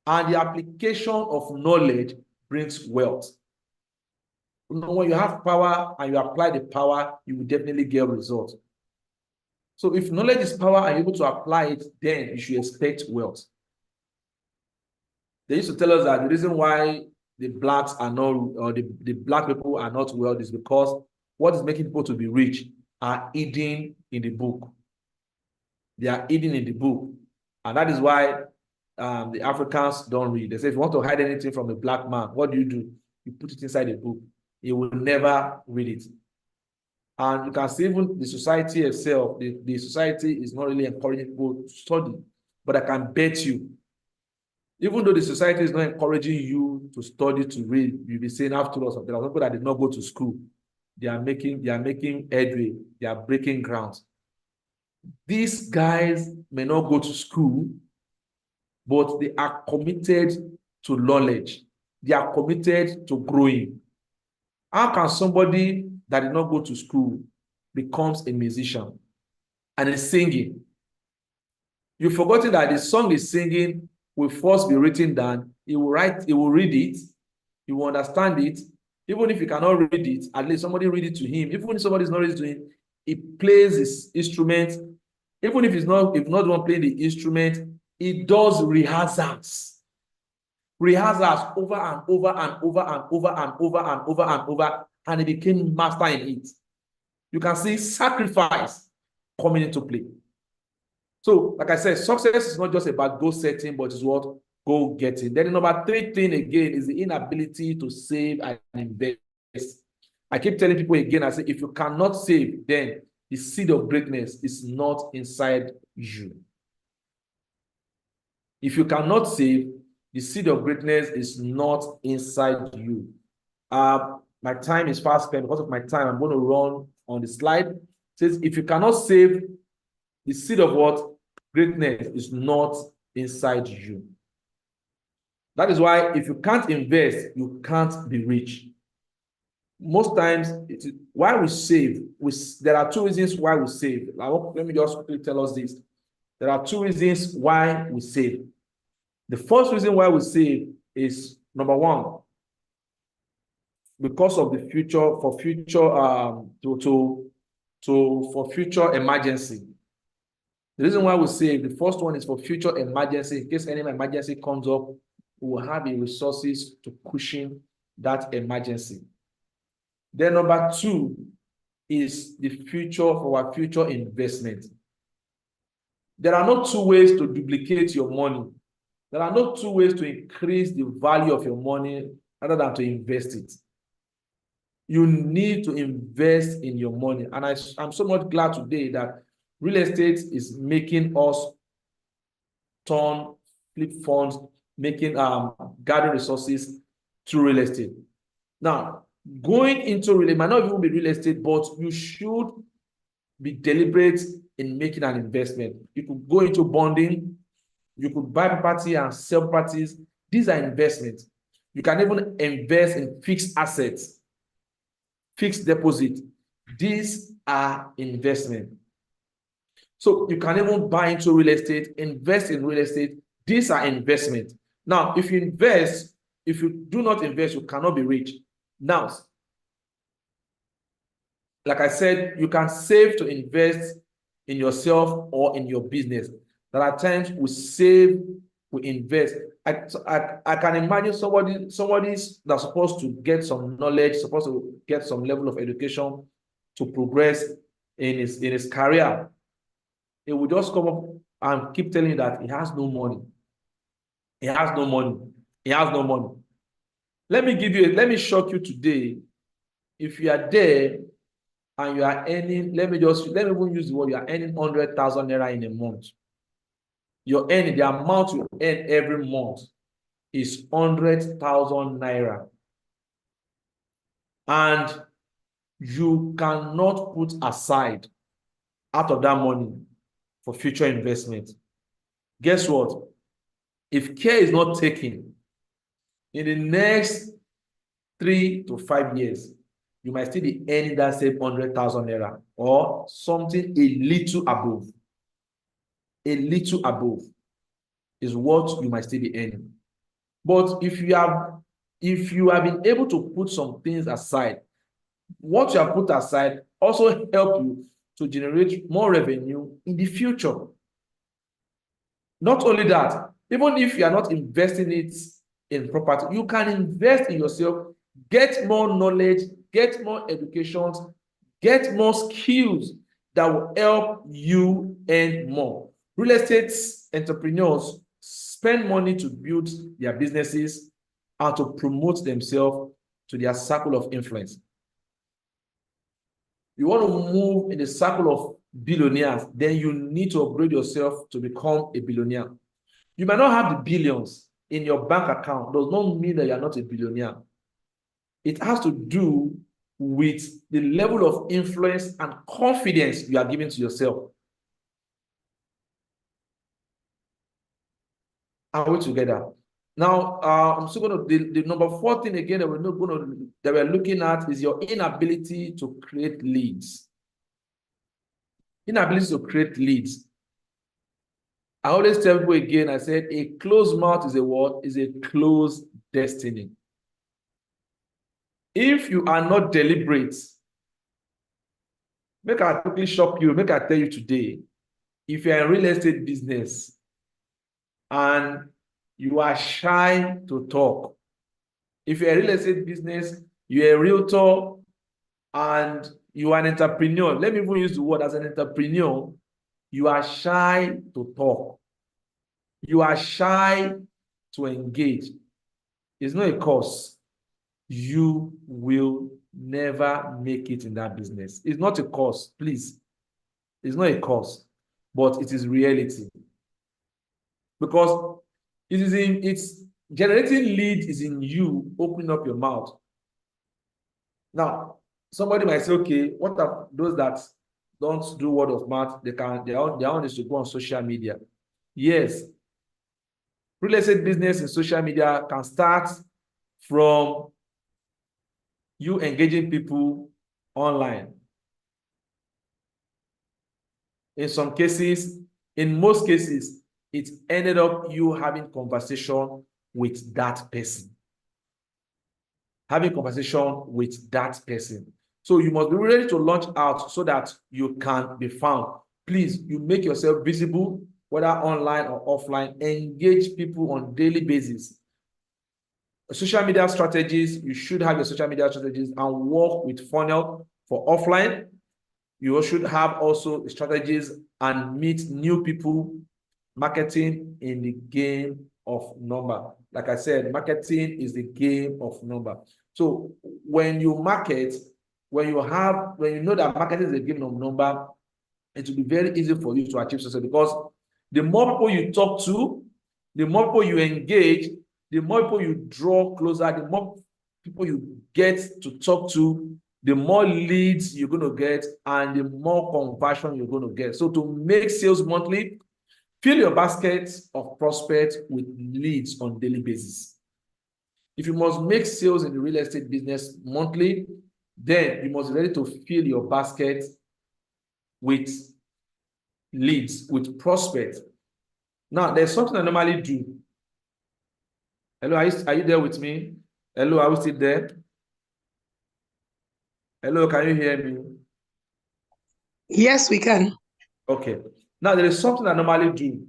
and the application of knowledge brings wealth. When you have power and you apply the power, you will definitely get results. So if knowledge is power and you're able to apply it, then you should expect wealth. They used to tell us that the reason why the blacks are not, or the black people are not wealthy is because what is making people to be rich are hidden in the book. They are hidden in the book. And that is why the Africans don't read. They say, if you want to hide anything from a black man, what do? You put it inside a book. He will never read it. And you can see even the society itself, the society is not really encouraging people to study. But I can bet you, even though the society is not encouraging you to study, to read, you'll be saying after all, there are people that did not go to school. They are making headway. They are breaking ground. These guys may not go to school, but they are committed to knowledge. They are committed to growing. How can somebody that did not go to school becomes a musician and is singing? You've forgotten that the song is singing will first be written down. He will read it, he will understand it. Even if he cannot read it, at least somebody read it to him. Even if somebody is not reading to him, he plays his instrument. Even if not the one playing the instrument, he does rehearsals over and over and over and over and over and over and over, and he became master in it. You can see sacrifice coming into play. So, like I said, success is not just about goal setting, but it's what goal getting. Then the number 3 thing again is the inability to save and invest. I keep telling people again, I say, if you cannot save, then the seed of greatness is not inside you. If you cannot save, the seed of greatness is not inside you. My time is fast spent. Because of my time, I'm going to run on the slide. It says, if you cannot save, the seed of what? Greatness is not inside you. That is why if you can't invest, you can't be rich. Most times, why we save, there are 2 reasons why we save. Let me just quickly tell us this. There are 2 reasons why we save. The first reason why we save is, number 1, because of the future, for future emergency. The reason why we save, the first one is for future emergency. In case any emergency comes up, we will have the resources to cushion that emergency. Then number 2 is the future for our future investment. There are no 2 ways to duplicate your money. There are no 2 ways to increase the value of your money other than to invest it. You need to invest in your money. And I'm so much glad today that real estate is making us flip funds, making gathering resources through real estate. Now, going into real estate might not even be real estate, but you should be deliberate in making an investment. You could go into bonding, you could buy property and sell properties. These are investments. You can even invest in fixed assets, fixed deposit. These are investment. So you can even buy into real estate, invest in real estate. These are investment. Now, if you invest, if you do not invest, you cannot be rich. Now, like I said, you can save to invest in yourself or in your business. There are times we save, we invest. I can imagine somebody's that's supposed to get some knowledge, supposed to get some level of education to progress in his career. It will just come up and keep telling you that he has no money. He has no money. He has no money. Let me shock you today. If you are there and you are earning, let me even use the word, you are earning 100,000 naira in a month. You're earning, the amount you earn every month is 100,000 naira. And you cannot put aside out of that money for future investment. Guess what? If care is not taken, in the next 3 to 5 years, you might still be earning that same 100,000 naira or something a little above. A little above is what you might still be earning. But if you have been able to put some things aside, what you have put aside also help you to generate more revenue in the future. Not only that, even if you are not investing it in property, you can invest in yourself, get more knowledge, get more education, get more skills that will help you earn more. Real estate entrepreneurs spend money to build their businesses and to promote themselves to their circle of influence. You want to move in the circle of billionaires, then you need to upgrade yourself to become a billionaire. You might not have the billions in your bank account, does not mean that you are not a billionaire. It has to do with the level of influence and confidence you are giving to yourself. Are we together? Now, I'm still going to, the number 4 thing again that we're looking at is your inability to create leads. Inability to create leads. I always tell people again, I said, a closed mouth is a what? Is a closed destiny. If you are not deliberate, make I quickly shock you, make I tell you today, if you're in real estate business and you are shy to talk, if you're a real estate business, you're a realtor and you are an entrepreneur, let me even use the word as an entrepreneur, you are shy to talk. You are shy to engage. It's not a course. You will never make it in that business. It's not a course, please. It's not a course, but it is reality. Because it's generating lead is in you opening up your mouth. Now, somebody might say, okay, what are those that don't do word of mouth? Their own is to go on social media. Yes. Real estate business in social media can start from you engaging people online. In some cases, in most cases, it ended up you having conversation with that person. Having conversation with that person. So you must be ready to launch out so that you can be found. Please, you make yourself visible, whether online or offline. Engage people on a daily basis. Social media strategies, you should have your social media strategies and work with funnel for offline. You should have also strategies and meet new people. Marketing in the game of number. Like I said, marketing is the game of number. So when you market, when you know that marketing is a game of number, it will be very easy for you to achieve success, because the more people you talk to, the more people you engage, the more people you draw closer, the more people you get to talk to, the more leads you're going to get, and the more conversion you're going to get. So to make sales monthly, fill your basket of prospects with leads on a daily basis. If you must make sales in the real estate business monthly, then you must be ready to fill your basket with leads, with prospects. Now, there's something I normally do. Hello, are you there with me? Hello, are we still there? Hello, can you hear me? Yes, we can. Okay. Now, there is something I normally do.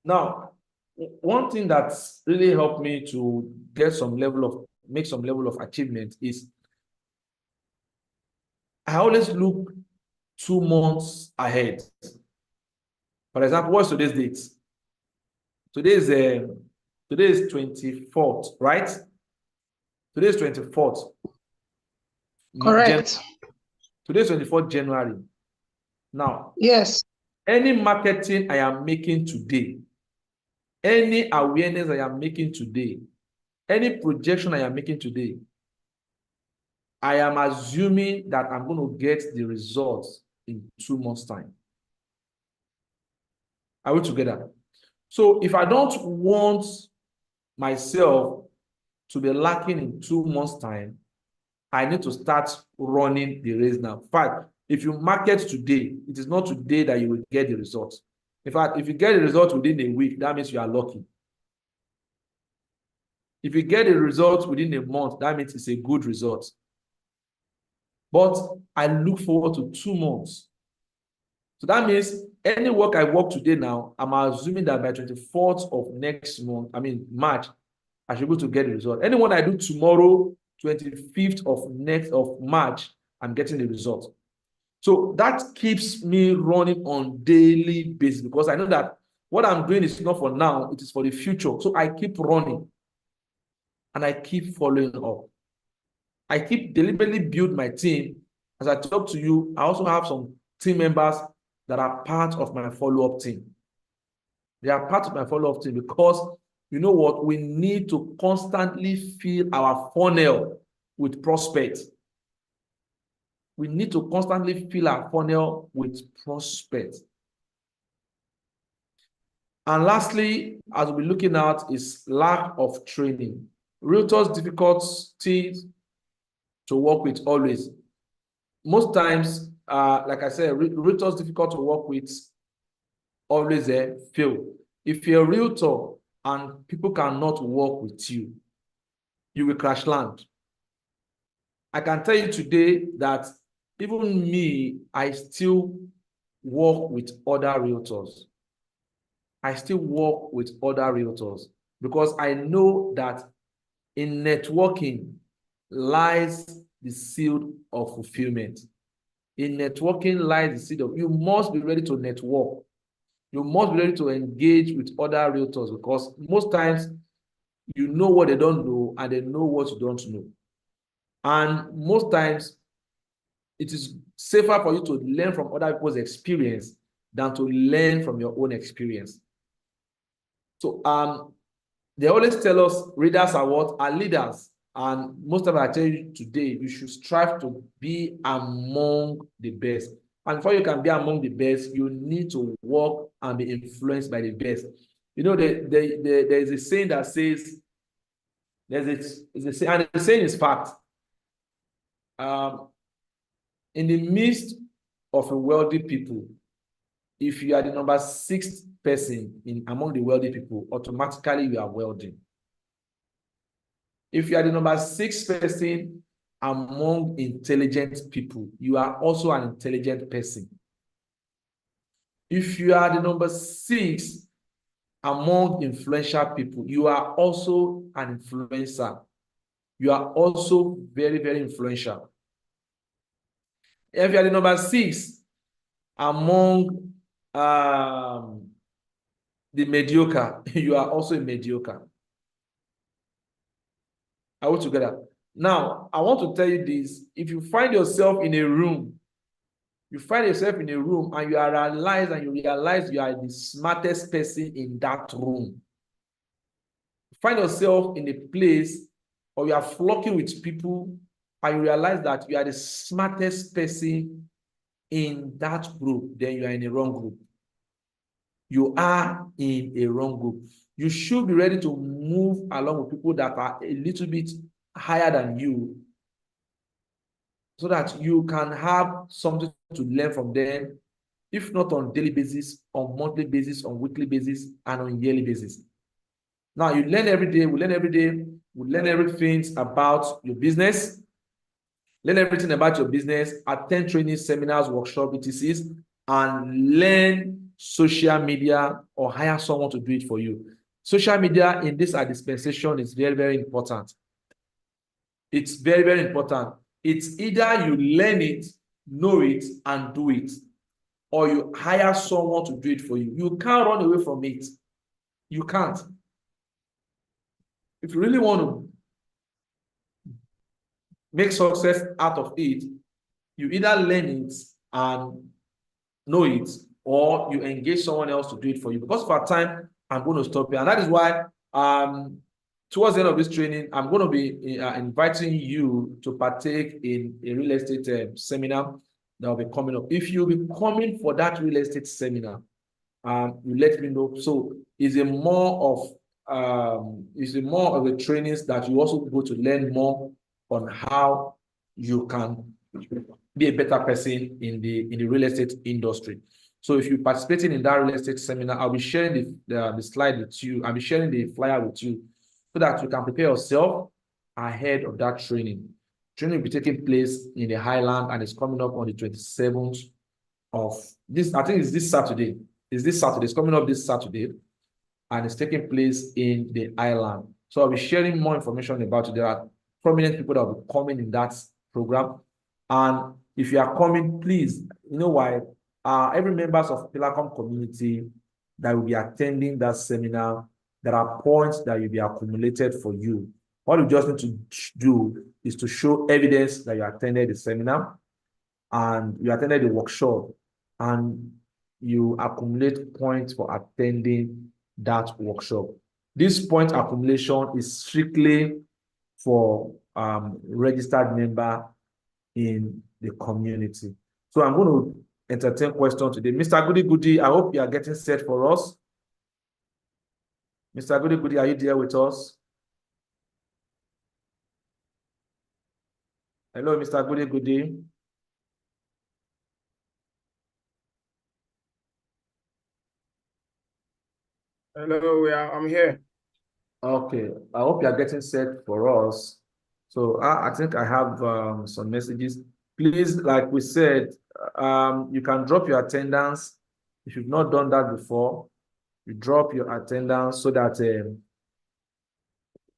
Now, one thing that's really helped me to make some level of achievement is I always look 2 months ahead. For example, what's today's date? Today is 24th, right? Today is 24th. Correct. Today is 24th January. Now, Yes. any marketing I am making today, any awareness I am making today, any projection I am making today, I am assuming that I'm going to get the results in 2 months' time. Are we together? So if I don't want myself to be lacking in 2 months' time, I need to start running the race now. In fact, if you market today, it is not today that you will get the results. In fact, if you get the results within a week, that means you are lucky. If you get the results within a month, that means it's a good result. But I look forward to 2 months. So that means any work I work today now, I'm assuming that by 24th of next month, March, I should be able to get the result. Anyone I do tomorrow, 25th of March, I'm getting the result. So that keeps me running on daily basis because I know that what I'm doing is not for now, it is for the future. So I keep running and I keep following up. I keep deliberately build my team. As I talk to you, I also have some team members that are part of my follow-up team. They are part of my follow-up team because you know what? We need to constantly fill our funnel with prospects. We need to constantly fill our funnel with prospects. And lastly, as we're looking at is lack of training. Realtors' difficulty to work with always. Most times, like I said, realtors difficult to work with always fail. If you're a realtor and people cannot work with you, you will crash land. I can tell you today that even me, I still work with other realtors. I still work with other realtors because I know that in networking lies the seed of fulfillment. In networking lies the seed of, you must be ready to network. You must be ready to engage with other realtors because most times you know what they don't know and they know what you don't know. And most times it is safer for you to learn from other people's experience than to learn from your own experience. So they always tell us readers are what? Are leaders. And most of it I tell you today, you should strive to be among the best. And before you can be among the best, you need to work and be influenced by the best. You know, there is a saying that says, and the saying is fact. In the midst of a wealthy people, if you are the number 6th person among the wealthy people, automatically you are wealthy. If you are the number 6th person among intelligent people, you are also an intelligent person. If you are the number 6 among influential people, you are also an influencer. You are also very, very influential. If you are the number 6 among the mediocre, you are also a mediocre. Are we together? Now, I want to tell you this. If you find yourself in a room, and you realize you are the smartest person in that room. You find yourself in a place or you are flocking with people and you realize that you are the smartest person in that group, then you are in a wrong group. You are in a wrong group. You should be ready to move along with people that are a little bit higher than you, so that you can have something to learn from them, if not on daily basis, on monthly basis, on weekly basis, and on yearly basis. Now, you learn every day, we learn every day, we learn everything about your business, learn everything about your business, attend training, seminars, workshops, etc., and learn social media or hire someone to do it for you. Social media in this dispensation is very, very important. It's very, very important. It's either you learn it, know it, and do it, or you hire someone to do it for you. You can't run away from it. You can't. If you really want to make success out of it, you either learn it and know it, or you engage someone else to do it for you. Because of our time, I'm going to stop here. And that is why towards the end of this training, I'm going to be inviting you to partake in a real estate seminar that will be coming up. If you'll be coming for that real estate seminar, you let me know. So it's a more of the trainings that you also go to learn more on how you can be a better person in the real estate industry. So if you're participating in that real estate seminar, I'll be sharing the slide with you. I'll be sharing the flyer with you so that you can prepare yourself ahead of that training. Training will be taking place in the Highland, and it's coming up on the 27th of this. I think it's this Saturday. It's coming up this Saturday, and it's taking place in the Highland. So I'll be sharing more information about it. There are prominent people that will be coming in that program. And if you are coming, please, you know why? Every members of Pillarcom community that will be attending that seminar, there are points that will be accumulated for you. All you just need to do is to show evidence that you attended the seminar and you attended the workshop, and you accumulate points for attending that workshop. This point accumulation is strictly for registered member in the community. So I'm going to entertain questions today. Mr. Goody, I hope you are getting set for us. Mr. Goody, are you there with us? Hello, Mr. Goody. Hello, I'm here. Okay, I hope you are getting set for us. So I think I have some messages. Please, like we said, you can drop your attendance. If you've not done that before, you drop your attendance so that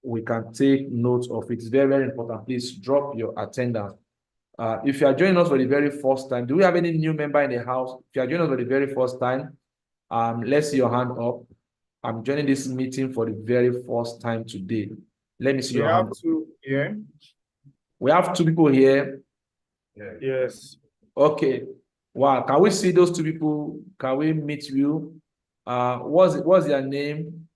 we can take note of it. It's very, very important. Please drop your attendance. If you are joining us for the very first time, do we have any new member in the house? If you are joining us for the very first time, let's see your hand up. I'm joining this meeting for the very first time today. Let me see your hand. We have two people here. Yes. Okay. Wow. Can we see those two people? Can we meet you? What's their name?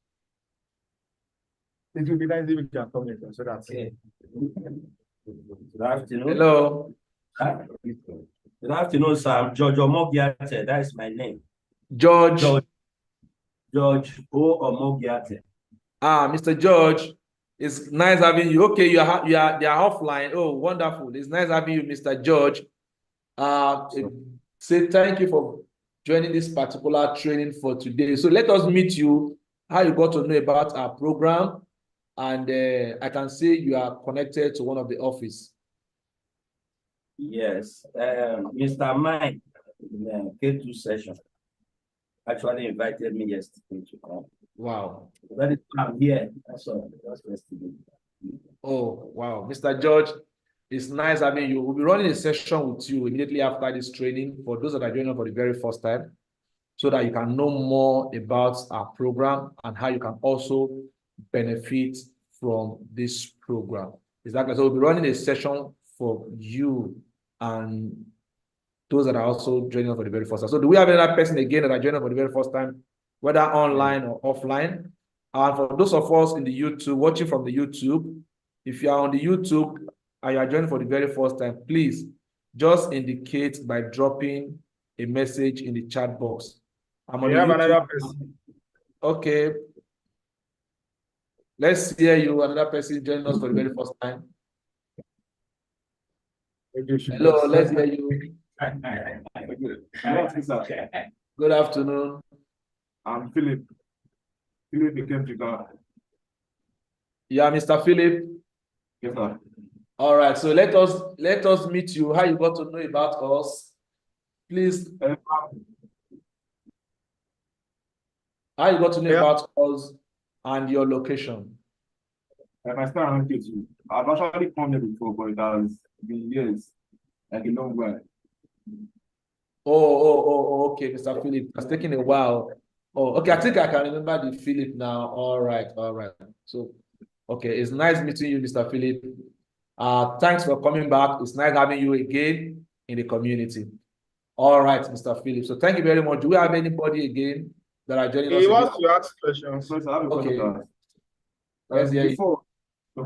It will be nice if we can come in so that's it. Good afternoon. Hello. Good afternoon, sir. I'm George Omogiate. That is my name. George O. Omogiate. Mr. George, it's nice having you. Okay, they are offline. Oh, wonderful. It's nice having you, Mr. George. Say thank you for joining this particular training for today. So let us meet you, how you got to know about our program. And I can see you are connected to one of the office. Yes, Mr. Mike in the K2 session actually invited me yesterday to come. Wow. That is why I'm here. That's all. That's yesterday. Oh, wow. Mr. George, it's nice having you. We'll be running a session with you immediately after this training for those that are joining for the very first time, so that you can know more about our program and how you can also benefit from this program. Exactly. So we'll be running a session for you and those that are also joining us for the very first time. So do we have another person again that are joining us for the very first time, whether online or offline? And for those of us in the YouTube, watching from the YouTube, if you are on the YouTube, and you are joining for the very first time, please just indicate by dropping a message in the chat box. I'm on We the have YouTube. another person. Okay. Let's hear you, another person joining us for the very first time. Hello, let's hear you. Good afternoon. I'm Philip. Philip became Chicago. Yeah, Mr. Philip. Yes, sir. All right, so let us meet you. How you got to know about us? Please. How you got to know about us and your location? My star around K2. I've actually come here before, but it has been years, like a long while. Okay, Mr. Philip. It's taking a while. Oh, okay. I think I can remember the Philip now. All right. So, okay, it's nice meeting you, Mr. Philip. Thanks for coming back. It's nice having you again in the community. All right, Mr. Philip. So thank you very much. Do we have anybody again that are joining us? He wants to ask questions. So I have a question. Let's hear before, I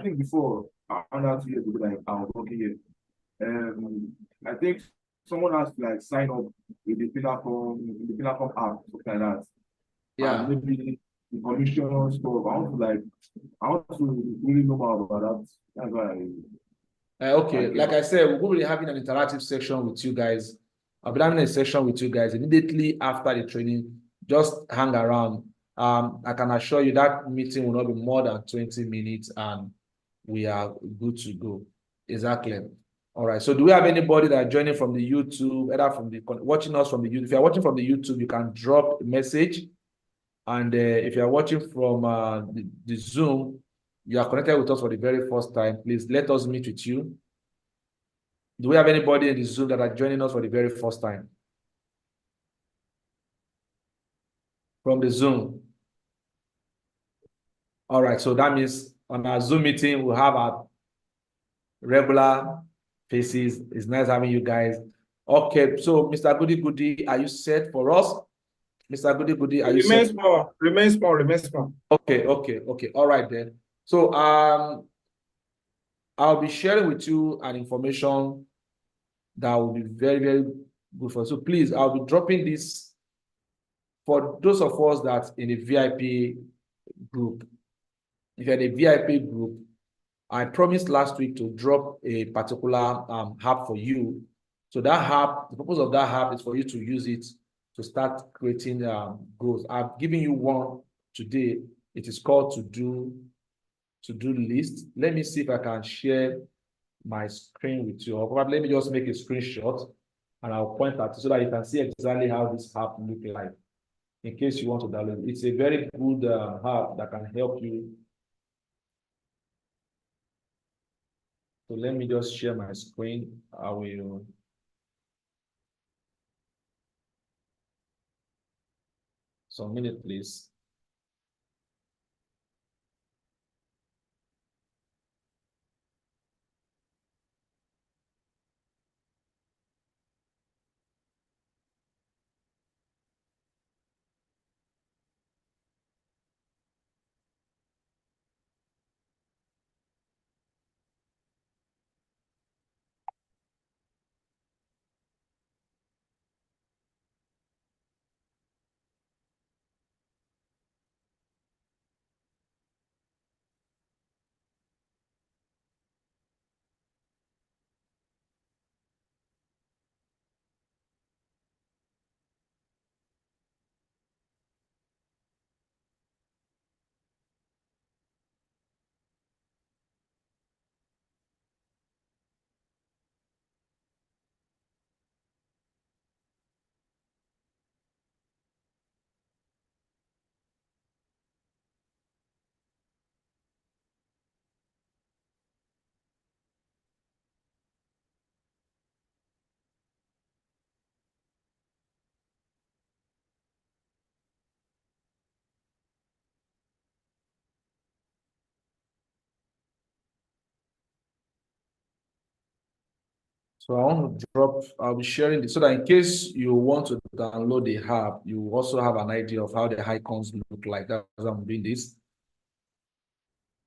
think before under 2 years ago, like I was working here. I think someone has to like sign up with the Pinnacle app, something like that. Yeah. And maybe the commission stuff. I want to really know more about that. That's why okay, like I said, we'll be having an interactive section with you guys. I'll be having a session with you guys immediately after the training. Just hang around. I can assure you that meeting will not be more than 20 minutes and we are good to go. Exactly. All right. So do we have anybody that are joining from the YouTube, either from the watching us from the YouTube? If you're watching from the YouTube, you can drop a message. And if you're watching from the Zoom, you are connected with us for the very first time, please let us meet with you. Do we have anybody in the Zoom that are joining us for the very first time? From the Zoom. All right, so that means on our Zoom meeting, we'll have our regular faces. It's nice having you guys. Okay, so Mr. Goody, are you set for us? Mr. Goody, are you set? Remain small. Okay. All right then. So I'll be sharing with you an information that will be very, very good for you. So please, I'll be dropping this for those of us that in a VIP group. If you're in a VIP group, I promised last week to drop a particular app for you. So that app, the purpose of that app is for you to use it to start creating goals. I've given you one today. It is called to-do list. Let me see if I can share my screen with you. Or probably let me just make a screenshot and I'll point at it so that you can see exactly how this app looks like in case you want to download it. It's a very good app that can help you. So let me just share my screen. I will. So a minute, please. So I want to drop, I'll be sharing this so that in case you want to download the app, you also have an idea of how the icons look like. That's why I'm doing this.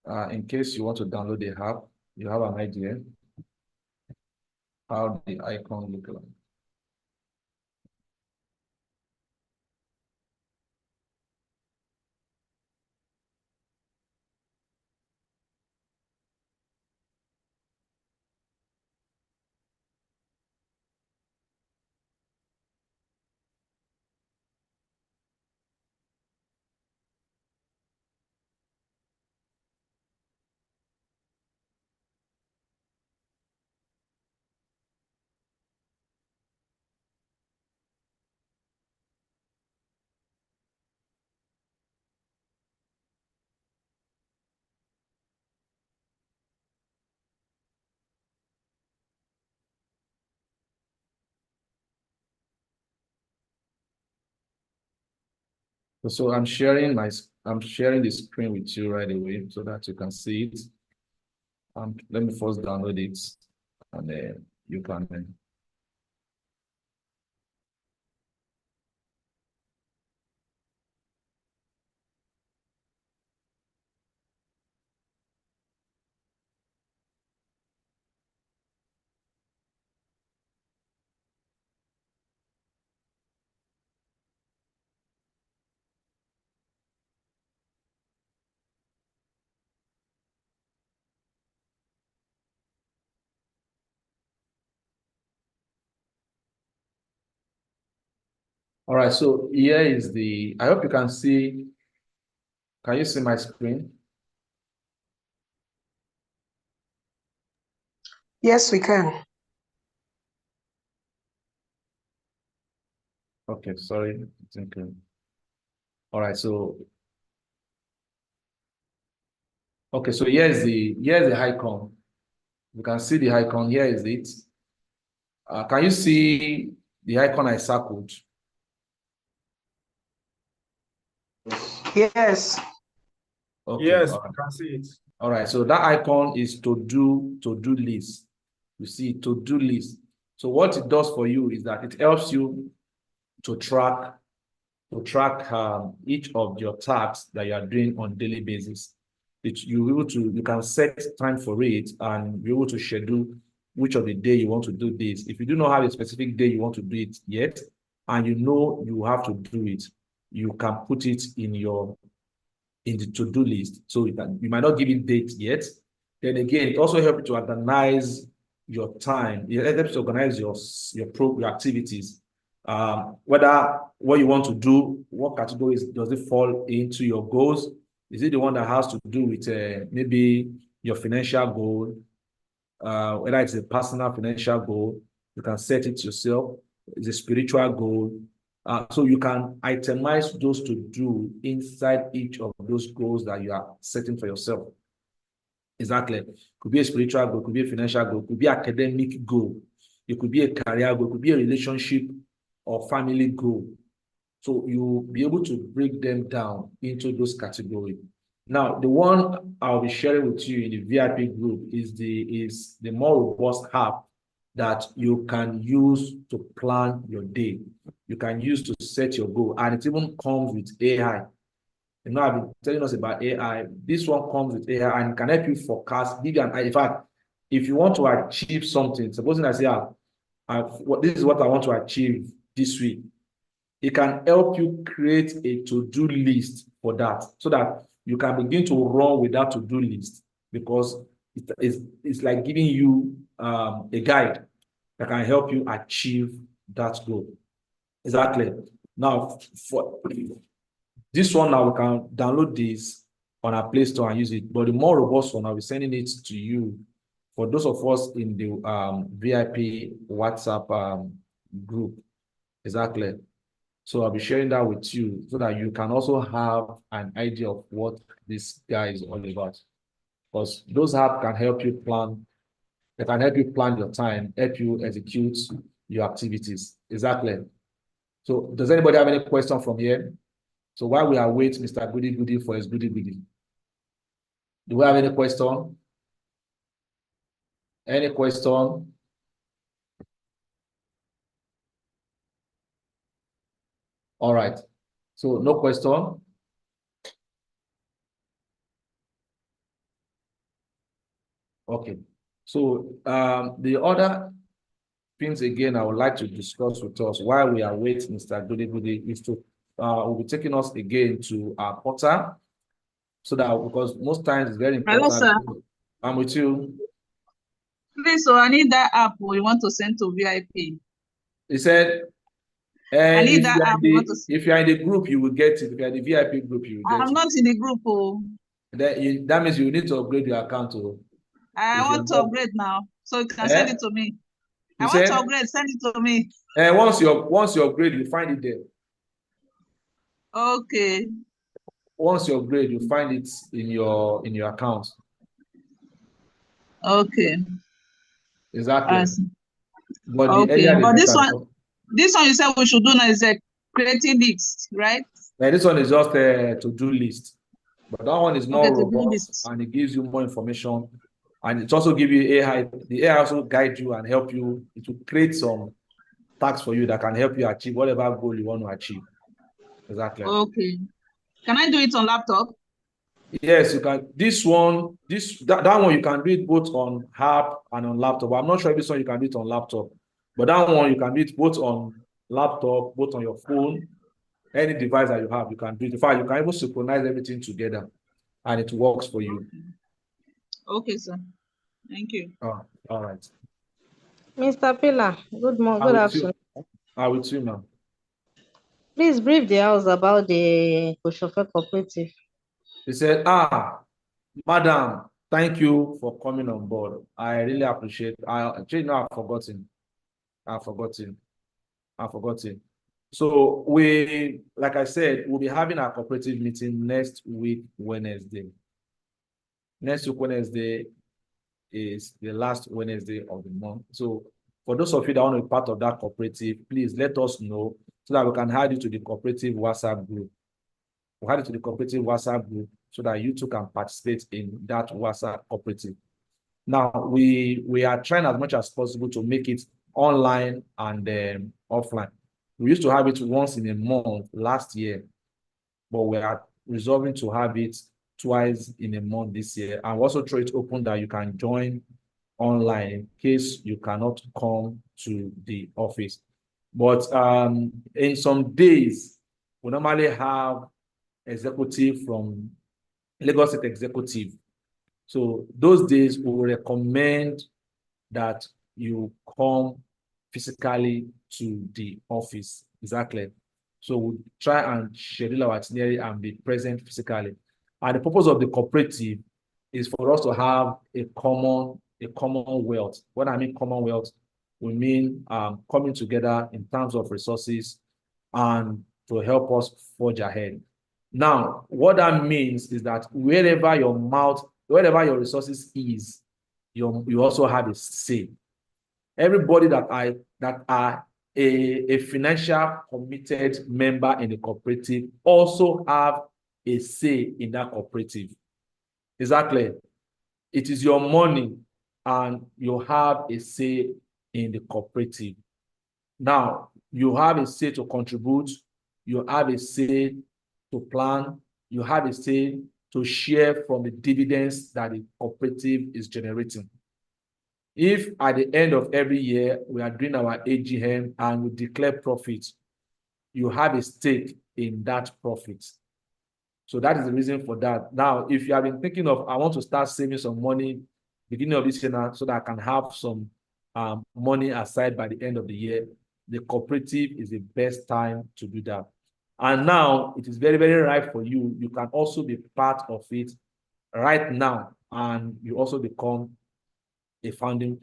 In case you want to download the app, you have an idea how the icon look like. So I'm sharing the screen with you right away so that you can see it. Let me first download it, and then you can. All right, so here is I hope you can see. Can you see my screen? Yes, we can. Okay, sorry. All right, so okay, so here's the icon. You can see the icon. Here is it. Can you see the icon I circled? Yes. Okay. Yes, All I right. can see it. All right. So that icon is to-do list. You see, to-do list. So what it does for you is that it helps you to track each of your tasks that you are doing on daily basis. You can set time for it and be able to schedule which of the day you want to do this. If you do not have a specific day you want to do it yet, and you know you have to do it, you can put it in the to-do list. So you might not give it date yet. Then again, it also helps you to organize your time. It helps you organize your activities. Whether what you want to do, what categories does it fall into your goals? Is it the one that has to do with maybe your financial goal? Whether it's a personal financial goal, you can set it yourself. It's a spiritual goal. So you can itemize those to do inside each of those goals that you are setting for yourself. Exactly. Could be a spiritual goal, could be a financial goal, could be academic goal. It could be a career goal, could be a relationship or family goal. So you'll be able to break them down into those categories. Now, the one I'll be sharing with you in the VIP group is the more robust app that you can use to plan your day. You can use to set your goal, and it even comes with AI. You know, I've been telling us about AI. This one comes with AI and can help you forecast, give you an idea. In fact, if you want to achieve something, supposing I say, this is what I want to achieve this week, it can help you create a to-do list for that so that you can begin to run with that to-do list, because it's like giving you a guide that can help you achieve that goal. Exactly. Now, for this one, now we can download this on our Play Store and use it. But the more robust one, I'll be sending it to you for those of us in the VIP WhatsApp group. Exactly. So I'll be sharing that with you so that you can also have an idea of what this guy is all about. Because those apps can help you plan, they can help you plan your time, help you execute your activities. Exactly. So does anybody have any question from here? So while we are waiting Mr. Goody Goody for his goody goody, do we have any question? Any question? All right. So no question. Okay. So the other things again I would like to discuss with us while we are waiting, Mr. Goody is to will be taking us again to our portal so that because most times it's very Hello, sir. important. I'm with you. Please, so I need that app we want to send to VIP. He said, I need that app we want to if you are in the group, you will get it. If you are in the VIP group, you will get I'm it. not in the group. Oh. That means you need to upgrade your account. I want to upgrade now. So you can send it to me. I want to upgrade, send it to me. Once you upgrade, you find it there. Okay. Once you upgrade, you find it in your account. Okay. Exactly. But okay. But this one you said we should do now is a creative list, right? This one is just a to-do list. But that one is more robust and it gives you more information. And it also gives you AI. The AI also guide you and help you. It will create some tasks for you that can help you achieve whatever goal you want to achieve. Exactly. Okay. Can I do it on laptop? Yes, you can. That one you can do it both on app and on laptop. I'm not sure if this one you can do it on laptop, but that one you can do it both on laptop, both on your phone, any device that you have, you can do it. In fact, you can even synchronize everything together, and it works for you. Okay, sir. Thank you. All right. Mr. Pillar, good morning. Good afternoon. I'm with you, ma'am. Please brief the house about the Koshofe cooperative. He said, madam, thank you for coming on board. I really appreciate it. Actually, no, I've forgotten. So like I said, we'll be having our cooperative meeting next week, Wednesday. Next week, Wednesday is the last Wednesday of the month. So for those of you that want to be part of that cooperative, please let us know so that we can add you to the cooperative WhatsApp group. We'll add you to the cooperative WhatsApp group so that you too can participate in that WhatsApp cooperative. Now, we are trying as much as possible to make it online and offline. We used to have it once in a month last year, but we are resolving to have it twice in a month this year. And we also throw it open that you can join online in case you cannot come to the office. But in some days, we normally have executive from Lagos State Executive. So those days we will recommend that you come physically to the office. Exactly. So we'll try and schedule our itinerary and be present physically. And the purpose of the cooperative is for us to have a commonwealth. When I mean commonwealth, we mean coming together in terms of resources and to help us forge ahead. Now, what that means is that wherever your resources is, you also have a say. Everybody that are a financial committed member in the cooperative also have a say in that cooperative. Exactly. It is your money and you have a say in the cooperative. Now, you have a say to contribute, you have a say to plan, you have a say to share from the dividends that the cooperative is generating. If at the end of every year we are doing our AGM and we declare profit, you have a stake in that profit. So that is the reason for that. Now, if you have been thinking of, I want to start saving some money beginning of this year now so that I can have some money aside by the end of the year, the cooperative is the best time to do that. And now it is very, very ripe for you. You can also be part of it right now, and you also become founding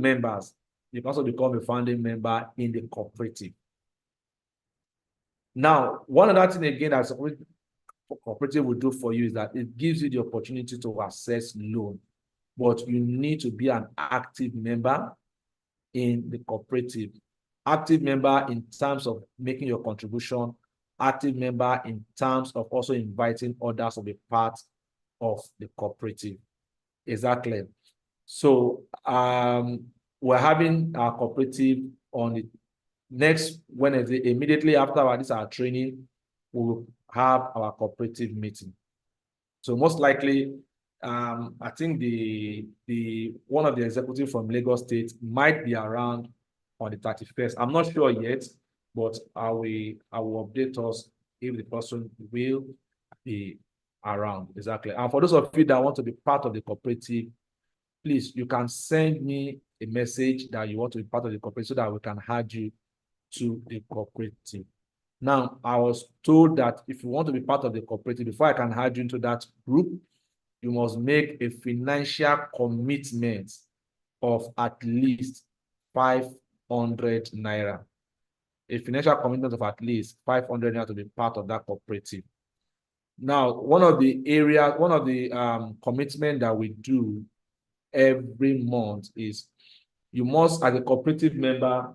members. You can also become a founding member in the cooperative. Now, one other thing again that cooperative will do for you is that it gives you the opportunity to access loan, but you need to be an active member in the cooperative. Active member in terms of making your contribution, active member in terms of also inviting others to be part of the cooperative. Exactly. So we're having our cooperative on the next Wednesday. Immediately after our training, we will have our cooperative meeting. So most likely I think the one of the executives from Lagos State might be around on the 31st. I'm not sure yet, but I will update us if the person will be around. Exactly. And for those of you that want to be part of the cooperative, please, you can send me a message that you want to be part of the cooperative so that we can add you to the cooperative. Now, I was told that if you want to be part of the cooperative, before I can add you into that group, you must make a financial commitment of at least 500 naira. A financial commitment of at least 500 naira to be part of that cooperative. Now, one of the commitment that we do every month is you must, as a cooperative member,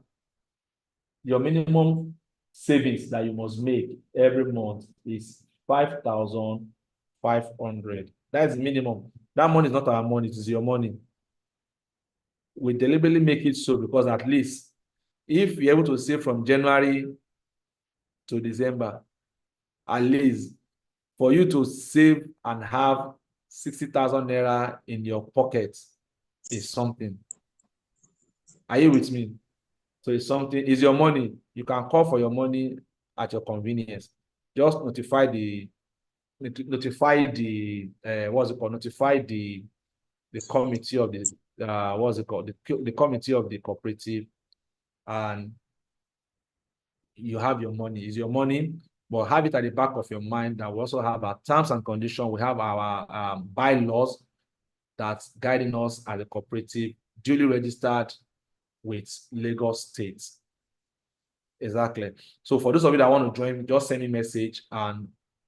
your minimum savings that you must make every month is 5,500. That's the minimum. That money is not our money, it is your money. We deliberately make it so because at least if you're able to save from January to December, at least for you to save and have 60,000 naira in your pocket is something. Are you with me? So it's something, it's your money. You can call for your money at your convenience. Just notify the committee of the the committee of the cooperative, and you have your money. It's your money, but have it at the back of your mind that we also have our terms and conditions. We have our bylaws that's guiding us as a cooperative, duly registered with Lagos State. Exactly. So for those of you that want to join, just send me a message and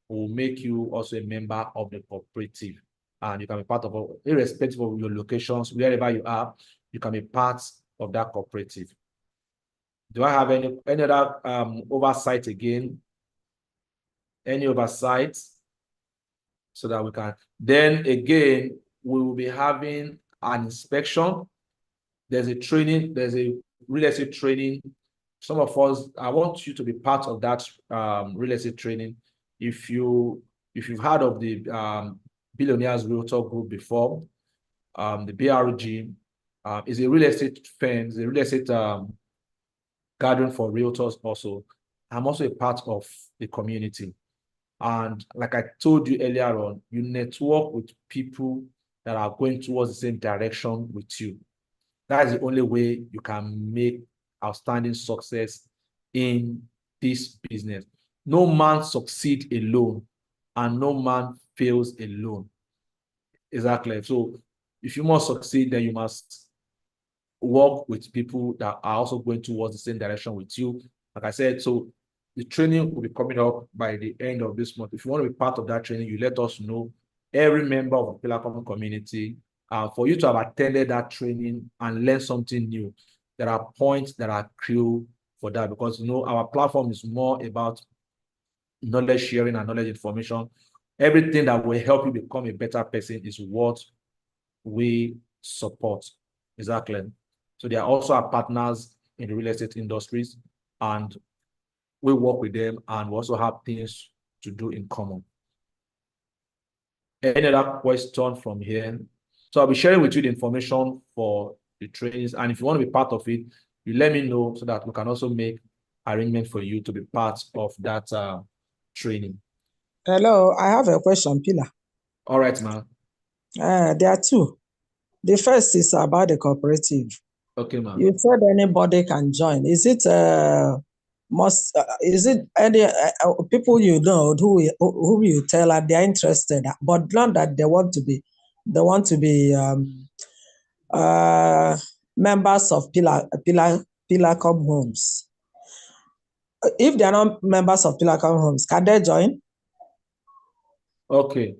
we'll make you also a member of the cooperative. And you can be part of it, irrespective of your locations, wherever you are, you can be part of that cooperative. Do I have any other oversight again? Any oversight? So that we can. Then again, we will be having an inspection. There's a training, there's a real estate training. Some of us, I want you to be part of that real estate training. If you've heard of the Billionaires Realtor Group before, the BRG is a real estate firm, it's a real estate gathering for realtors also. I'm also a part of the community. And like I told you earlier on, you network with people that are going towards the same direction with you. That is the only way you can make outstanding success in this business. No man succeeds alone and no man fails alone. Exactly. So if you must succeed, then you must work with people that are also going towards the same direction with you. Like I said, so the training will be coming up by the end of this month. If you want to be part of that training, you let us know. Every member of the Pillar Common community, for you to have attended that training and learn something new, there are points that are accrued for that, because our platform is more about knowledge sharing and knowledge information. Everything that will help you become a better person is what we support. Exactly. So they are also our partners in the real estate industries, and we work with them, and we also have things to do in common. Any other question from here? So I'll be sharing with you the information for the trainings, and if you want to be part of it, you let me know so that we can also make arrangement for you to be part of that training. Hello, I have a question, Pilar. All right, ma'am. There are two. The first is about the cooperative. Okay, ma'am. You said anybody can join. Is it any people you know who you tell that they're interested, but not that they want to be members of Pillarcom Homes? If they are not members of Pillarcom Homes, can they join? Okay.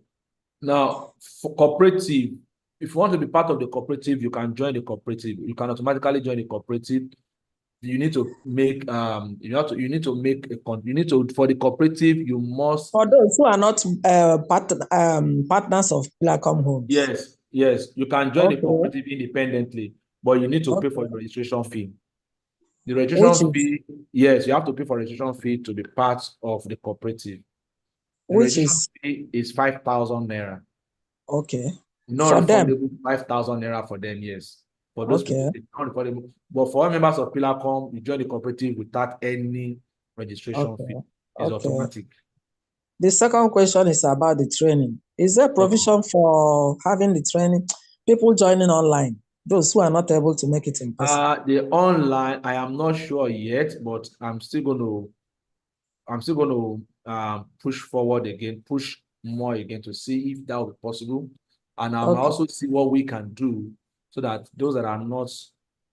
Now, for cooperative, if you want to be part of the cooperative, you can join the cooperative. You can automatically join the cooperative. You need to make for the cooperative, you must. For those who are not partners of Pillarcom Homes. Yes, you can join the cooperative independently, but you need to pay for the registration fee. The registration fee, yes, you have to pay for registration fee to be part of the cooperative. The registration fee is 5,000 naira. Okay. Non-refundable 5,000 naira for them, yes. For those Okay. people, non-refundable. But for all members of Pillarcom, you join the cooperative without any registration Okay. fee. It's Okay. automatic. The second question is about the training. Is there provision for having the training, people joining online, those who are not able to make it in person? The online, I am not sure yet, but I'm still going to push forward again, push more again to see if that will be possible. And I'll Okay. also see what we can do so that those that are not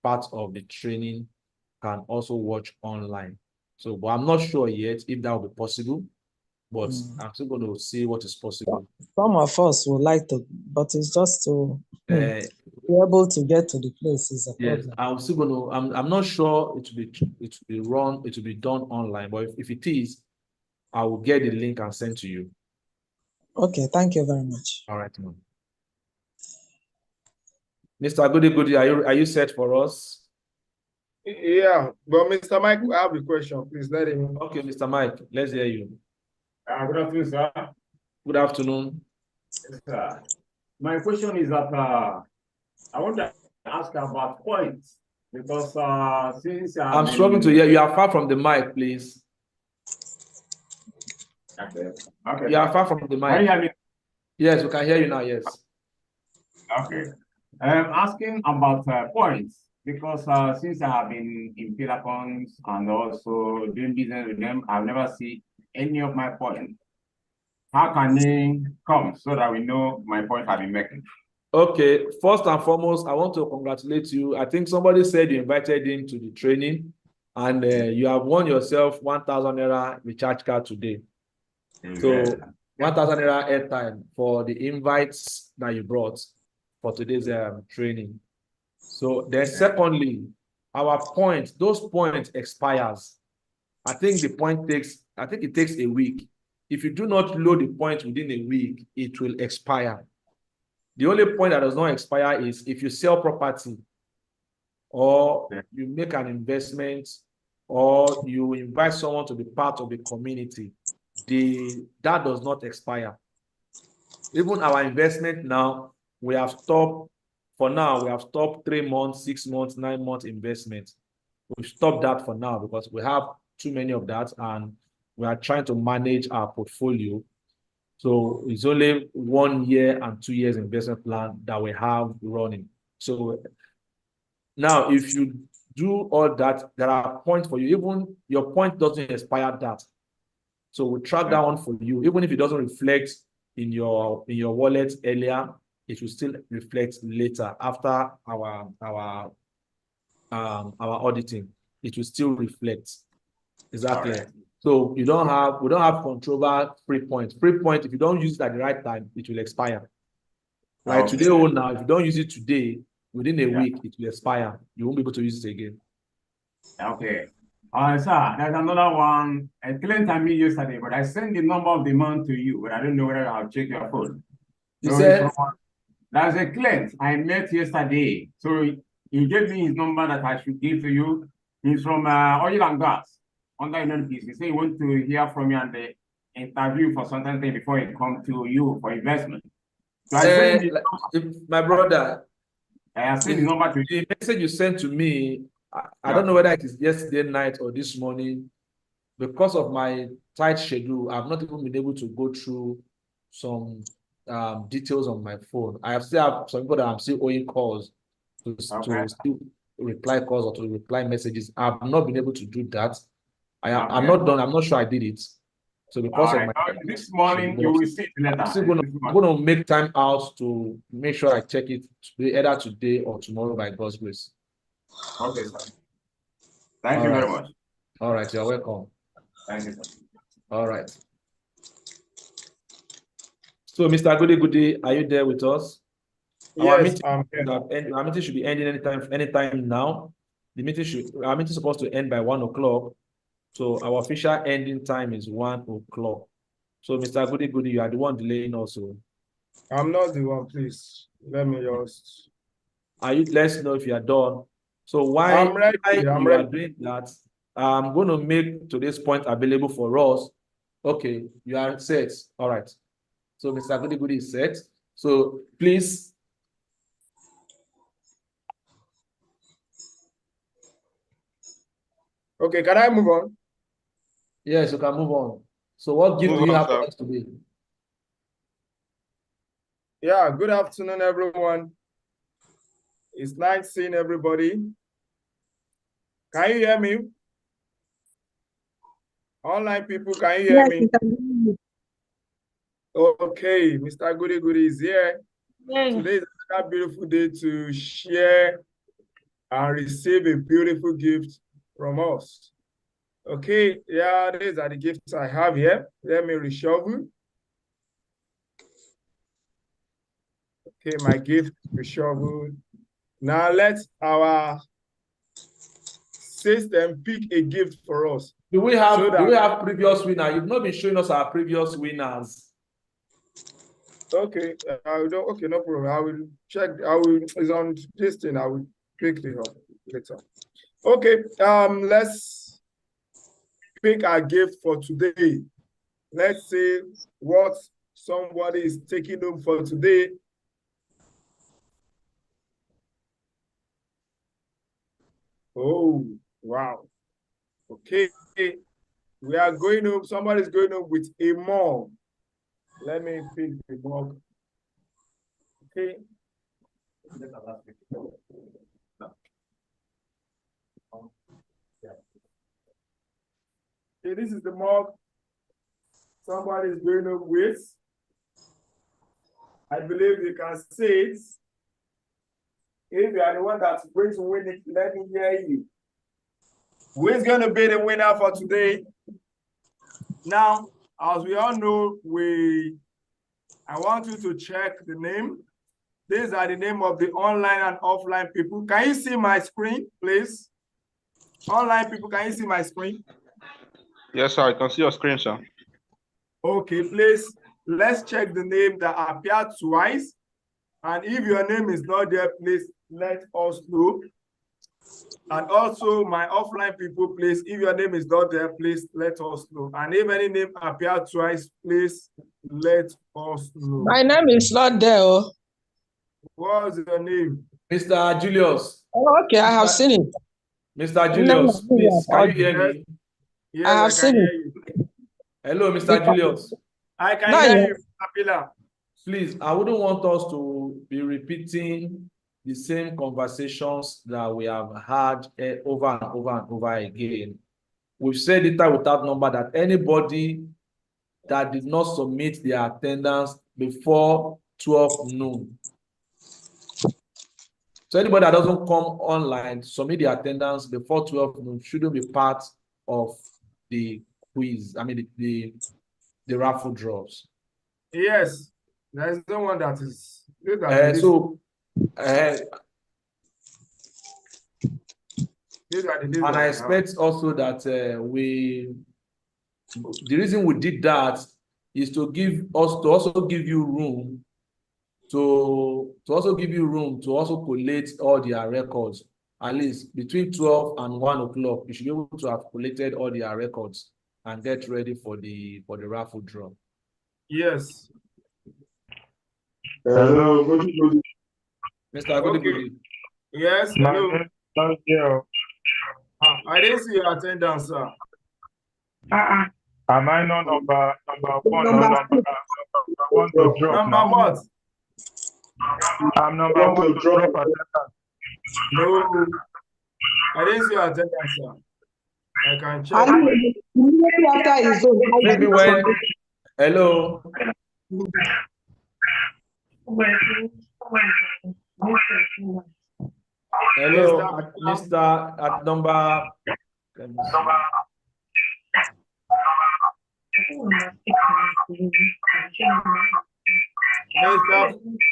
part of the training can also watch online. So, but I'm not sure yet if that will be possible, but I'm still going to see what is possible. Some of us would like to, but it's just to be able to get to the place is a Yes, problem. I'm still going to. I'm not sure it will be done online, but if it is, I will get the link and send to you. Okay, thank you very much. All right, ma'am. Mr. Goody, are you set for us? Yeah, but Mr. Mike, I have a question. Please let him. Okay, Mr. Mike, let's hear you. Good afternoon, sir. Good afternoon. Yes, sir. My question is that I want to ask about points because since I'm struggling to hear you. Are far from the mic, please. Okay. Okay. You are far from the mic. Can you hear me? Yes, we can hear you now. Yes. Okay. I'm asking about points because since I have been in Pillarcom and also doing business with them, I've never seen any of my points. How can they come so that we know my points have been making? Okay. First and foremost, I want to congratulate you. I think somebody said you invited him to the training, and you have won yourself 1,000 naira recharge card today. So 1,000 naira airtime for the invites that you brought for today's training. So then secondly, those points expires. I think it takes a week. If you do not load the points within a week, it will expire. The only point that does not expire is if you sell property or you make an investment or you invite someone to be part of the community, that does not expire. Even our investment now, we have stopped 3 months, 6 months, 9 months investment. We've stopped that for now because we have too many of that and we are trying to manage our portfolio. So it's only 1 year and 2 years investment plan that we have running. So now if you do all that, there are points for you. Even your point doesn't expire that. So we'll track that one for you. Even if it doesn't reflect in your wallet earlier, it will still reflect later after our auditing. It will still reflect. Exactly. Right. So we don't have control over free points. Free point, if you don't use it at the right time, it will expire. Right. Today or now, if you don't use it today, within a week, it will expire. You won't be able to use it again. Okay. Sir, there's another one. A client I met yesterday, but I sent the number of the man to you, but I don't know whether I'll check your phone. You said? There's a client I met yesterday. So he gave me his number that I should give to you. He's from oil and gas under NNPC. He said he wants to hear from you and the interview for something before he comes to you for investment. So my brother, I sent the number to you. The message you sent to me, I don't know whether it is yesterday night or this morning. Because of my tight schedule, I've not even been able to go through some details on my phone. I still have some people that I'm still owing calls to still reply calls or to reply messages. I've not been able to do that. I'm not done. I'm not sure I did it. So because of my this morning, you will see the letter. I'm going to make time out to make sure I check it either today or tomorrow by God's grace. Okay, sir. Thank you very much. All right, you're welcome. Thank you, sir. All right. So, Mr. Goody, are you there with us? Yes, our meeting should be ending anytime now. Our meeting is supposed to end by 1 o'clock. So our official ending time is 1 o'clock. So, Mr. Goody, you are the one delaying also. I'm not the one, please. Let me just. Let's know if you are done. So while you are doing that, I'm going to make today's point available for us. Okay, you are set. All right. So Mr. Goody is set. So please. Okay, can I move on? Yes, you can move on. So what gift do you have for us today? Yeah, good afternoon, everyone. It's nice seeing everybody. Can you hear me? Online people, can you hear me? Okay, Mr. Goody Goody is here. Today is a beautiful day to share and receive a beautiful gift from us. Okay, yeah, these are the gifts I have here. Let me reshuffle. Okay, my gift reshuffled. Now let our system pick a gift for us. Do we have previous winner? You've not been showing us our previous winners. Okay, okay, no problem. I will check. It's on this thing. I will pick it up later. Okay, let's pick our gift for today. Let's see what somebody is taking home for today. Oh, wow. Okay, we are going home. Somebody's going home with a mug. Let me pick the mug. Okay. Okay, this is the mug somebody is going home with. I believe you can see it. If you are the one that's going to win it, let me hear you. Who is going to be the winner for today? Now, as we all know, I want you to check the name. These are the name of the online and offline people. Can you see my screen, please? Online people, can you see my screen? Yes, sir. I can see your screen, sir. Okay, please, let's check the name that appeared twice. And if your name is not there, please let us know. And also, my offline people, please, if your name is not there, please let us know. And if any name appeared twice, please let us know. My name is not there. Oh. What's your name? Mr. Julius. Oh, okay, I have seen it. Mr. Julius, please, can you hear me? Yes, I have seen it. Hello, Mr. Julius. I can hear you, Apila. Please, I wouldn't want us to be repeating the same conversations that we have had over and over and over again. We've said it without number that anybody that did not submit their attendance before 12 noon. So anybody that doesn't come online, submit the attendance before 12 noon shouldn't be part of the quiz. I mean, the raffle draws. Yes, there's no one that is. And I expect also that the reason we did that is to also give you room to also collate all their records. At least between 12 and 1 o'clock, you should be able to have collated all their records and get ready for the raffle draw. Yes. Hello, good evening. Mr. Goody. Yes, hello. I didn't see your attendance, sir. Am I not number one? Number one to drop. Number what? I'm number one to drop attendance. No, I didn't see your attendance, sir. I can check. Maybe when. Hello. Hello, Mr. At number.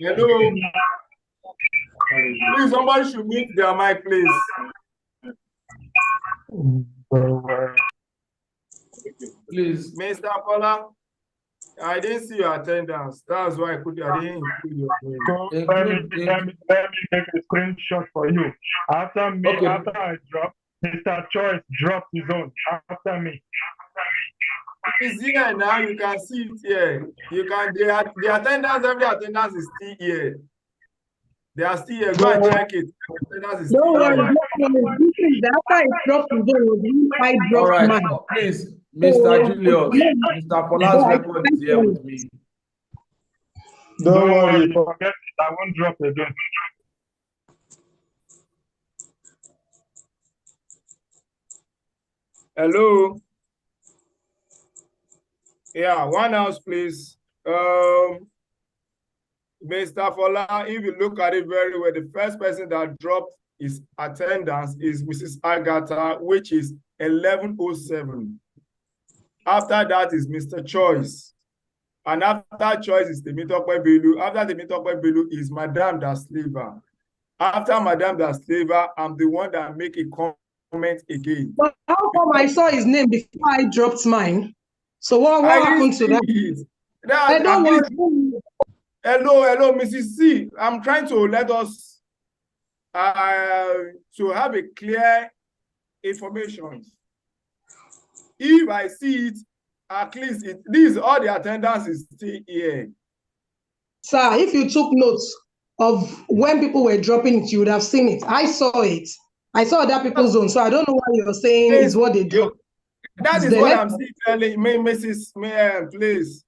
Hello. Please, somebody should mute their mic, please. Please, Mr. Paula, I didn't see your attendance. That's why I didn't include your name. So let me take a screenshot for you. After me, okay. After I drop, Mr. Choice dropped his own after me. is here now. You can see it here. You can, the attendance, every attendance is still here. They are still here. Go and check it. Attendance is Don't still worry. here. This is the after it dropped his own, I All dropped right, mine. please, Mr. Julius, Mr. Fola's record is here with me. Don't worry, forget it. I won't drop again. Hello. Yeah, one house, please. Mr. Fola, if you look at it very well, the first person that dropped his attendance is Mrs. Agatha, which is 1107. After that is Mr. Choice. And after Choice is Temitope Belu. After Temitope Belu is Madame Dasleva. After Madame Dasleva, I'm the one that make a comment again. But how come I saw his name before I dropped mine? So what happened to that? I don't want. Hello, Mrs. C. I'm trying to let us to have a clear information. If I see it, at least this all the attendance is still here. Sir, if you took notes of when people were dropping it, you would have seen it. I saw it. I saw other people's own, so I don't know why you're saying is what they do. That is what I'm still telling me, Mrs. Mayor, please.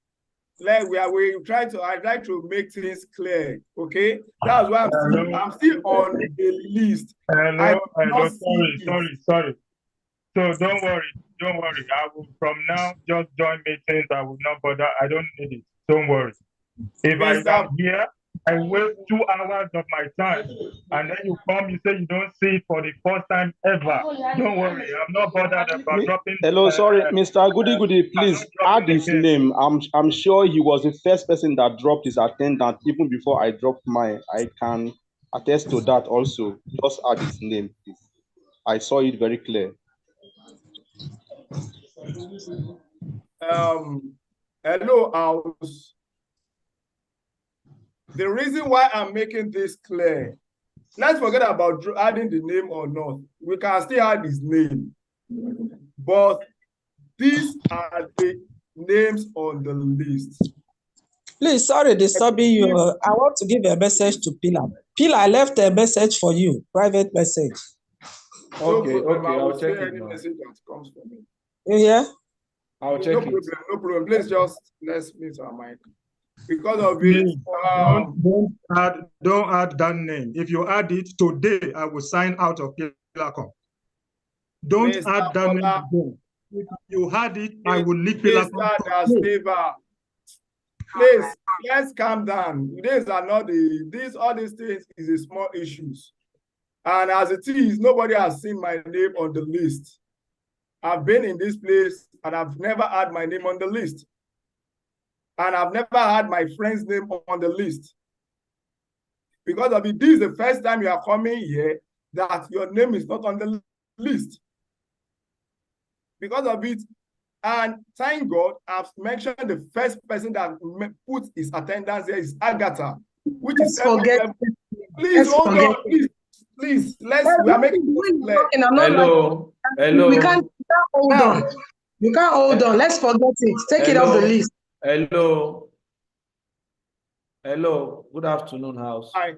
Like I'd like to make things clear. Okay, that's why I'm still on the list. Hello, sorry. So don't worry. I will from now just join meetings. I will not bother. I don't need it. Don't worry. If I am here, I waste 2 hours of my time, and then you come, you say you don't see it for the first time ever. Don't worry, I'm not bothered about dropping. Hello, sorry, Mr. Goody, please add his name. I'm sure he was the first person that dropped his attendance even before I dropped mine. I can attest to that also. Just add his name, please. I saw it very clear. Hello, house. The reason why I'm making this clear, let's forget about adding the name or not. We can still add his name. But these are the names on the list. Please, sorry disturbing you. I want to give a message to Pilar. Pilar, I left a message for you, private message. Okay, I'll check it any now. message that comes from me. You hear? I'll check it. No problem. Please let's mute our mic. Because of it, don't add that name. If you add it today, I will sign out of Pilacom. Don't Mr. add that name again. If you had it, I will leave Pilacom. Please, let's calm down. These are not all these things is a small issues. And as it is, nobody has seen my name on the list. I've been in this place and I've never had my name on the list. And I've never had my friend's name on the list. Because of it, this is the first time you are coming here that your name is not on the list. Because of it, and thank God, I've mentioned the first person that put his attendance here is Agatha, which is forget. Please hold on, please. We are making it clear. Hello. We can't hold on. You can't hold on. Let's forget it. Take it off the list. Hello. Good afternoon, house. Hi.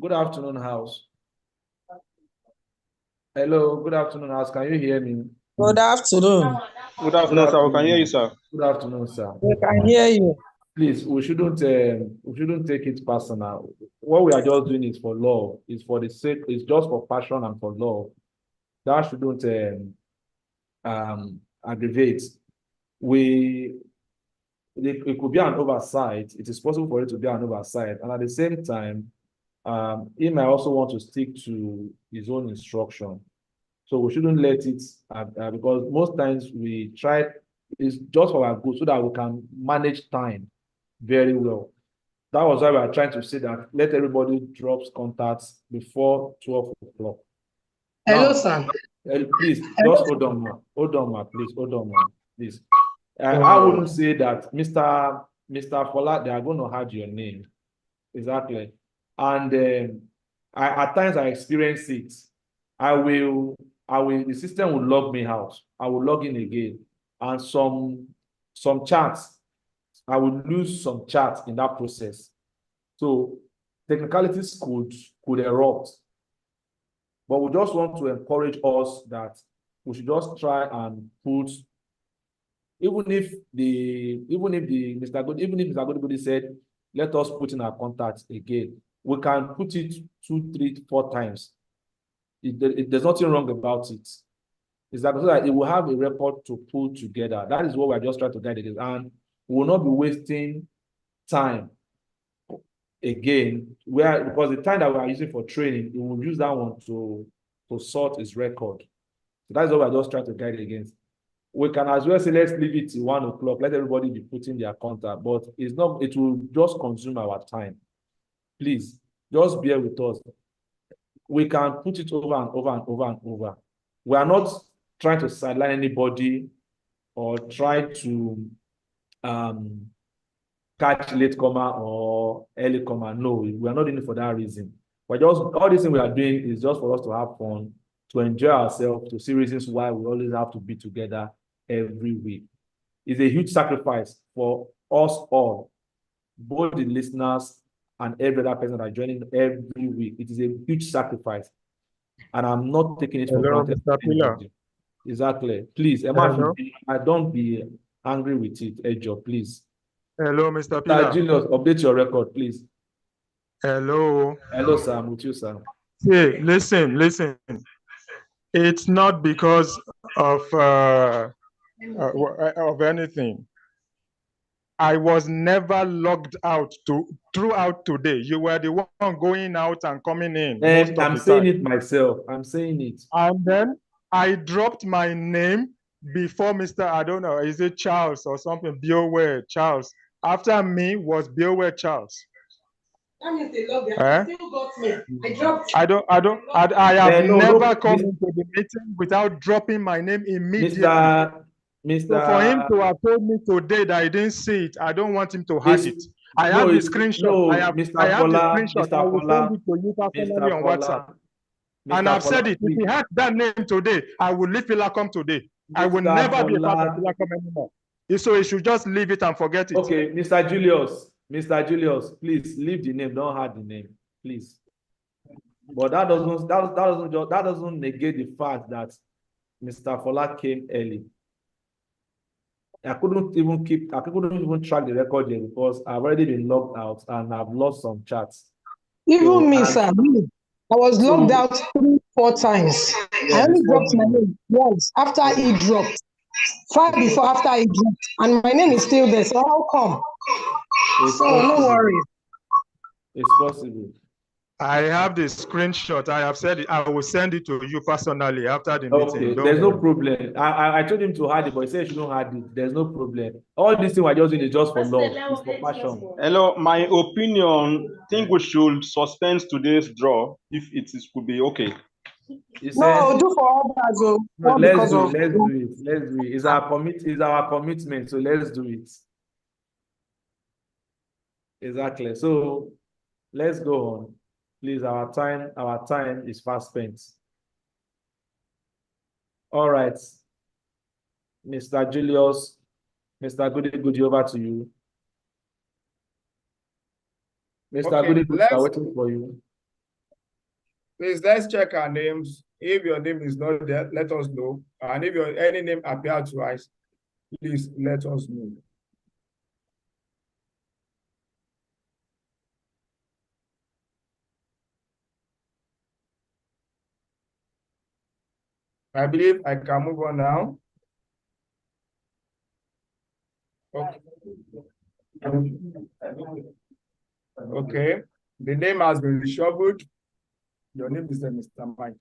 Good afternoon, house. Hello. Good afternoon, house. Can you hear me? Good afternoon. Good afternoon, sir. We can hear you, sir. Good afternoon, sir. We can hear you. Please, we shouldn't take it personal. What we are just doing is for love. It's for the sake. It's just for passion and for love. That shouldn't aggravate. It could be an oversight. It is possible for it to be an oversight, and at the same time, he might also want to stick to his own instruction. So we shouldn't let it because most times we try. It's just for our good so that we can manage time very well. That was why we are trying to say that let everybody drop contacts before 12 o'clock. Hello, sir. Please, just hold on, ma. Please, hold on, ma. Please. I wouldn't say that Mr. Fola, they are going to have your name. Exactly. And at times I experience it. The system will log me out. I will log in again. and some charts. I would lose some charts in that process. So technicalities could erupt. But we just want to encourage us that we should just try and put, even if Mr. Godibodi said, let us put in our contacts again, we can put it 2, 3, 4 times. There's nothing wrong about it. It's that so that it will have a record to pull together. That is what we're just trying to guide against. And we will not be wasting time again, because the time that we are using for training, we will use that one to sort his record. So that's what we're just trying to guide against. We can as well say, let's leave it till 1 o'clock, let everybody be putting their contact, but it's not, it will just consume our time. Please, just bear with us. We can put it over and over and over and over. We are not trying to sideline anybody or try to catch latecomer or earlycomer. No, we are not doing it for that reason. But just all this thing we are doing is just for us to have fun, to enjoy ourselves, to see reasons why we always have to be together every week. It's a huge sacrifice for us all, both the listeners and every other person that are joining every week. It is a huge sacrifice, and I'm not taking it for granted. Mr. Pillar. Exactly. Please, Emma, don't be angry with it, Ejo, please. Hello, Mr. Pillar. Julius, update your record, please. Hello. Hello, sir. I'm with you, sir. Hey, listen. It's not because of anything. I was never logged out throughout today. You were the one going out and coming in. And I'm saying it myself. I'm saying it. And then I dropped my name before Mr. I don't know, is it Charles or something? Bioware Charles. After me was Bioware Charles. That means they log out. They still got me. I have never come into the meeting without dropping my name immediately. So for him to have told me today that I didn't see it, I don't want him to hide it. I have the screenshot. I have the screenshot. I will send it to you personally on WhatsApp. And I've said it. If he had that name today, I will leave Pilacom today. I will never be a part of Pilacom anymore. So he should just leave it and forget it. Okay, Mr. Julius, please leave the name. Don't hide the name, please. But that doesn't negate the fact that Mr. Fola came early. I couldn't even track the record here because I've already been logged out and I've lost some chats. Even me, sir. I was logged out 3, 4 times. I only dropped my name once after he dropped. Far before after he dropped. And my name is still there. So how come? No worries. It's possible. I have the screenshot. I have said it. I will send it to you personally after the meeting. There's no problem. I told him to hide it, but he said you shouldn't hide it. There's no problem. All these things we're just doing is just for love. It's for passion. Hello, my opinion, think we should suspend today's draw if it could be okay. No, do for others. Let's do it. It's our commitment, so let's do it. Exactly. So let's go on. Please, our time is fast spent. All right. Mr. Julius, Mr. Goody, over to you. Mr. Goody, we're waiting for you. Please, let's check our names. If your name is not there, let us know. And if any name appears to us, please let us know. I believe I can move on now. Okay. The name has been reshuffled. Your name is Mr. Mike.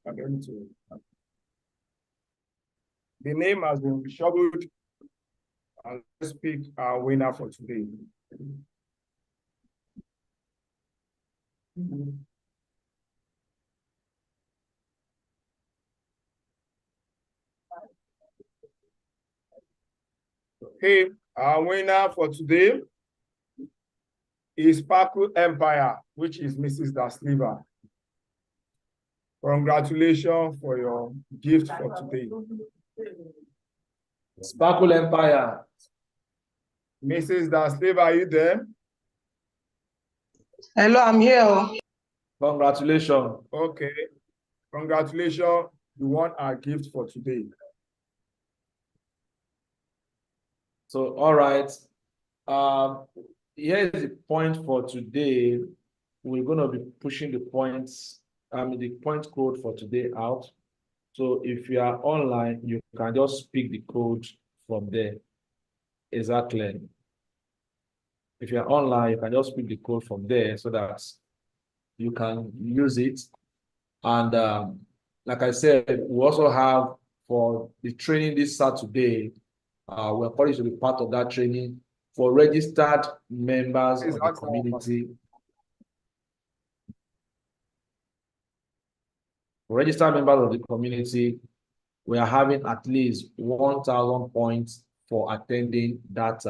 The name has been reshuffled. And let's pick our winner for today. Okay, our winner for today is Sparkle Empire, which is Mrs. Dasliva. Congratulations for your gift for today. Sparkle Empire. Mrs. Danslave, are you there? Hello, I'm here. Congratulations. Okay. Congratulations. You won our gift for today. So, all right. Here is the point for today. We're going to be pushing the points, the point code for today out. So if you are online, you can just pick the code from there. Is that clear? If you are online, you can just pick the code from there so that you can use it. And like I said, we also have for the training this Saturday, we're probably to be part of that training for registered members of the community. For registered members of the community, we are having at least 1,000 points for attending that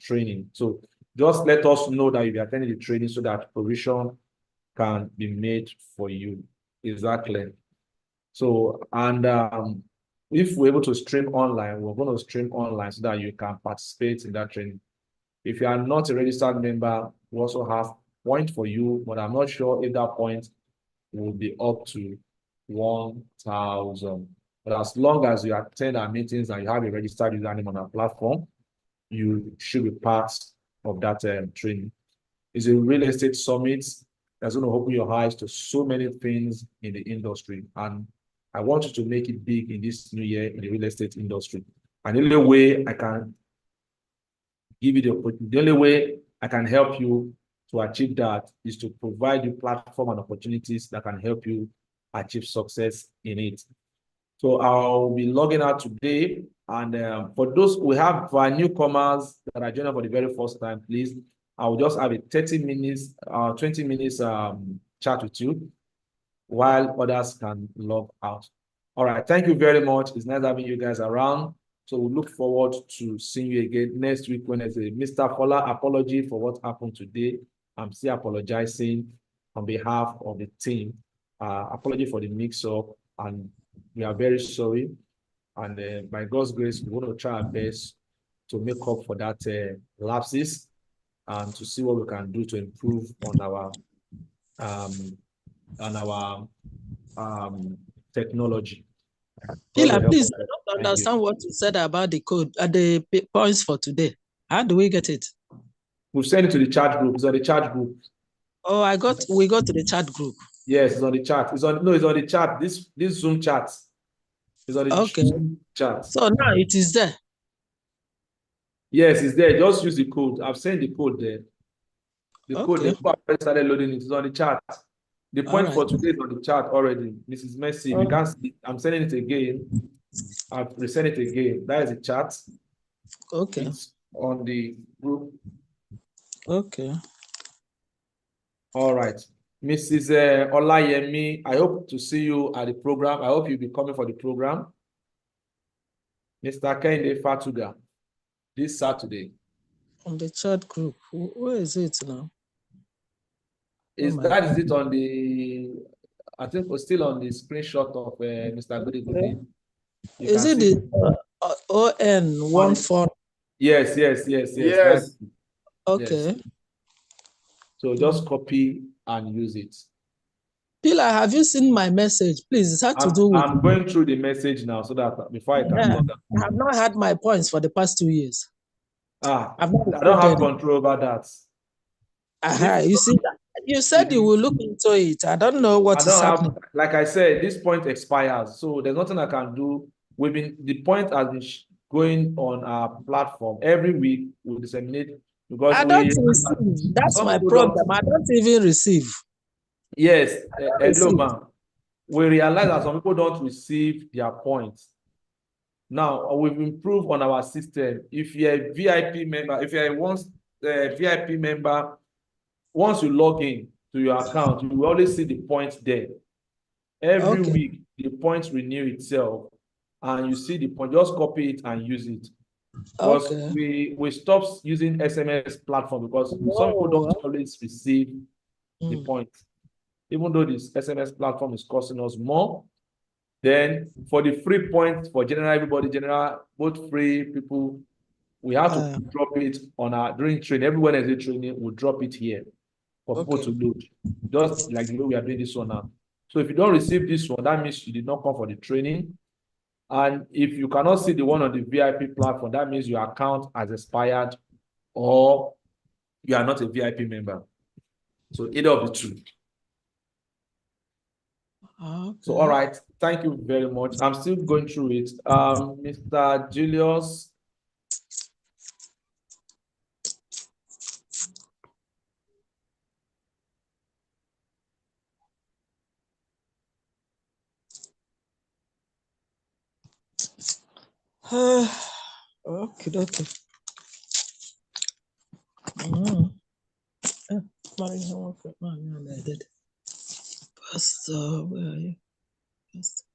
training. So just let us know that you'll be attending the training so that provision can be made for you. Is that clear? So, and if we're able to stream online, we're going to stream online so that you can participate in that training. If you are not a registered member, we also have point for you, but I'm not sure if that point will be up to 1,000. But as long as you attend our meetings and you have a registered username on our platform, you should be part of that training. It's a real estate summit that's going to open your eyes to so many things in the industry. And I want you to make it big in this new year in the real estate industry. And the only way I can give you the opportunity, the only way I can help you to achieve that is to provide you platform and opportunities that can help you achieve success in it. So I'll be logging out today. And for those we have for our newcomers that are joining for the very first time, please, I'll just have a 30 minutes, 20 minutes chat with you while others can log out. All right. Thank you very much. It's nice having you guys around. So we look forward to seeing you again next week Wednesday. Mr. Fola, apology for what happened today. I'm still apologizing on behalf of the team. Apology for the mix-up, and we are very sorry. And by God's grace, we're going to try our best to make up for that lapses and to see what we can do to improve on our technology. Hila, please, I don't understand what you said about the code, the points for today. How do we get it? We've sent it to the chat group. It's on the chat group. Oh, we got to the chat group. Yes, it's on the chat. It's on the chat. This Zoom chat. It's on the Zoom chat. So now it is there. Yes, it's there. Just use the code. I've sent the code there. The code, the people have started loading it. It's on the chat. The point for today is on the chat already. Mrs. Messi, you can't see. I'm sending it again. I've resent it again. That is the chat. Okay. It's on the group. Okay. All right. Mrs. Olayemi, I hope to see you at the program. I hope you'll be coming for the program. Mr. Kende Fatuga, this Saturday. On the chat group. Where is it now? Is it on the, I think we're still on the screenshot of Mr. Goody. Is it the ON14? Yes. Okay. Yes. So just copy and use it. Pilar, have you seen my message? Please, it had to do with. I'm going through the message now so that before I can log out. I have not had my points for the past 2 years. I don't have control over that. You see, you said you will look into it. I don't know what is happening. Like I said, this point expires, so there's nothing I can do. The point has been going on our platform every week. We disseminate because I don't receive. That's my problem. I don't even receive. Yes, hello, ma'am. We realize that some people don't receive their points. Now we've improved on our system. If you're a VIP member, if you're a VIP member, once you log in to your account, you will always see the points there. Every week, the points renew itself, and you see the point. Just copy it and use it. Because we stopped using SMS platform because some people don't always receive the points. Even though this SMS platform is costing us more, Then for the free points for general, everybody, general, both free people, we have to drop it on our during training. Every Wednesday training, we'll drop it here for people to load. Just like the way we are doing this one now. So if you don't receive this one, that means you did not come for the training. And if you cannot see the one on the VIP platform, that means your account has expired or you are not a VIP member. So either of the two. Okay. So, all right. Thank you very much. I'm still going through it. Mr. Julius. Okay. Pastor, where are you? Pastor.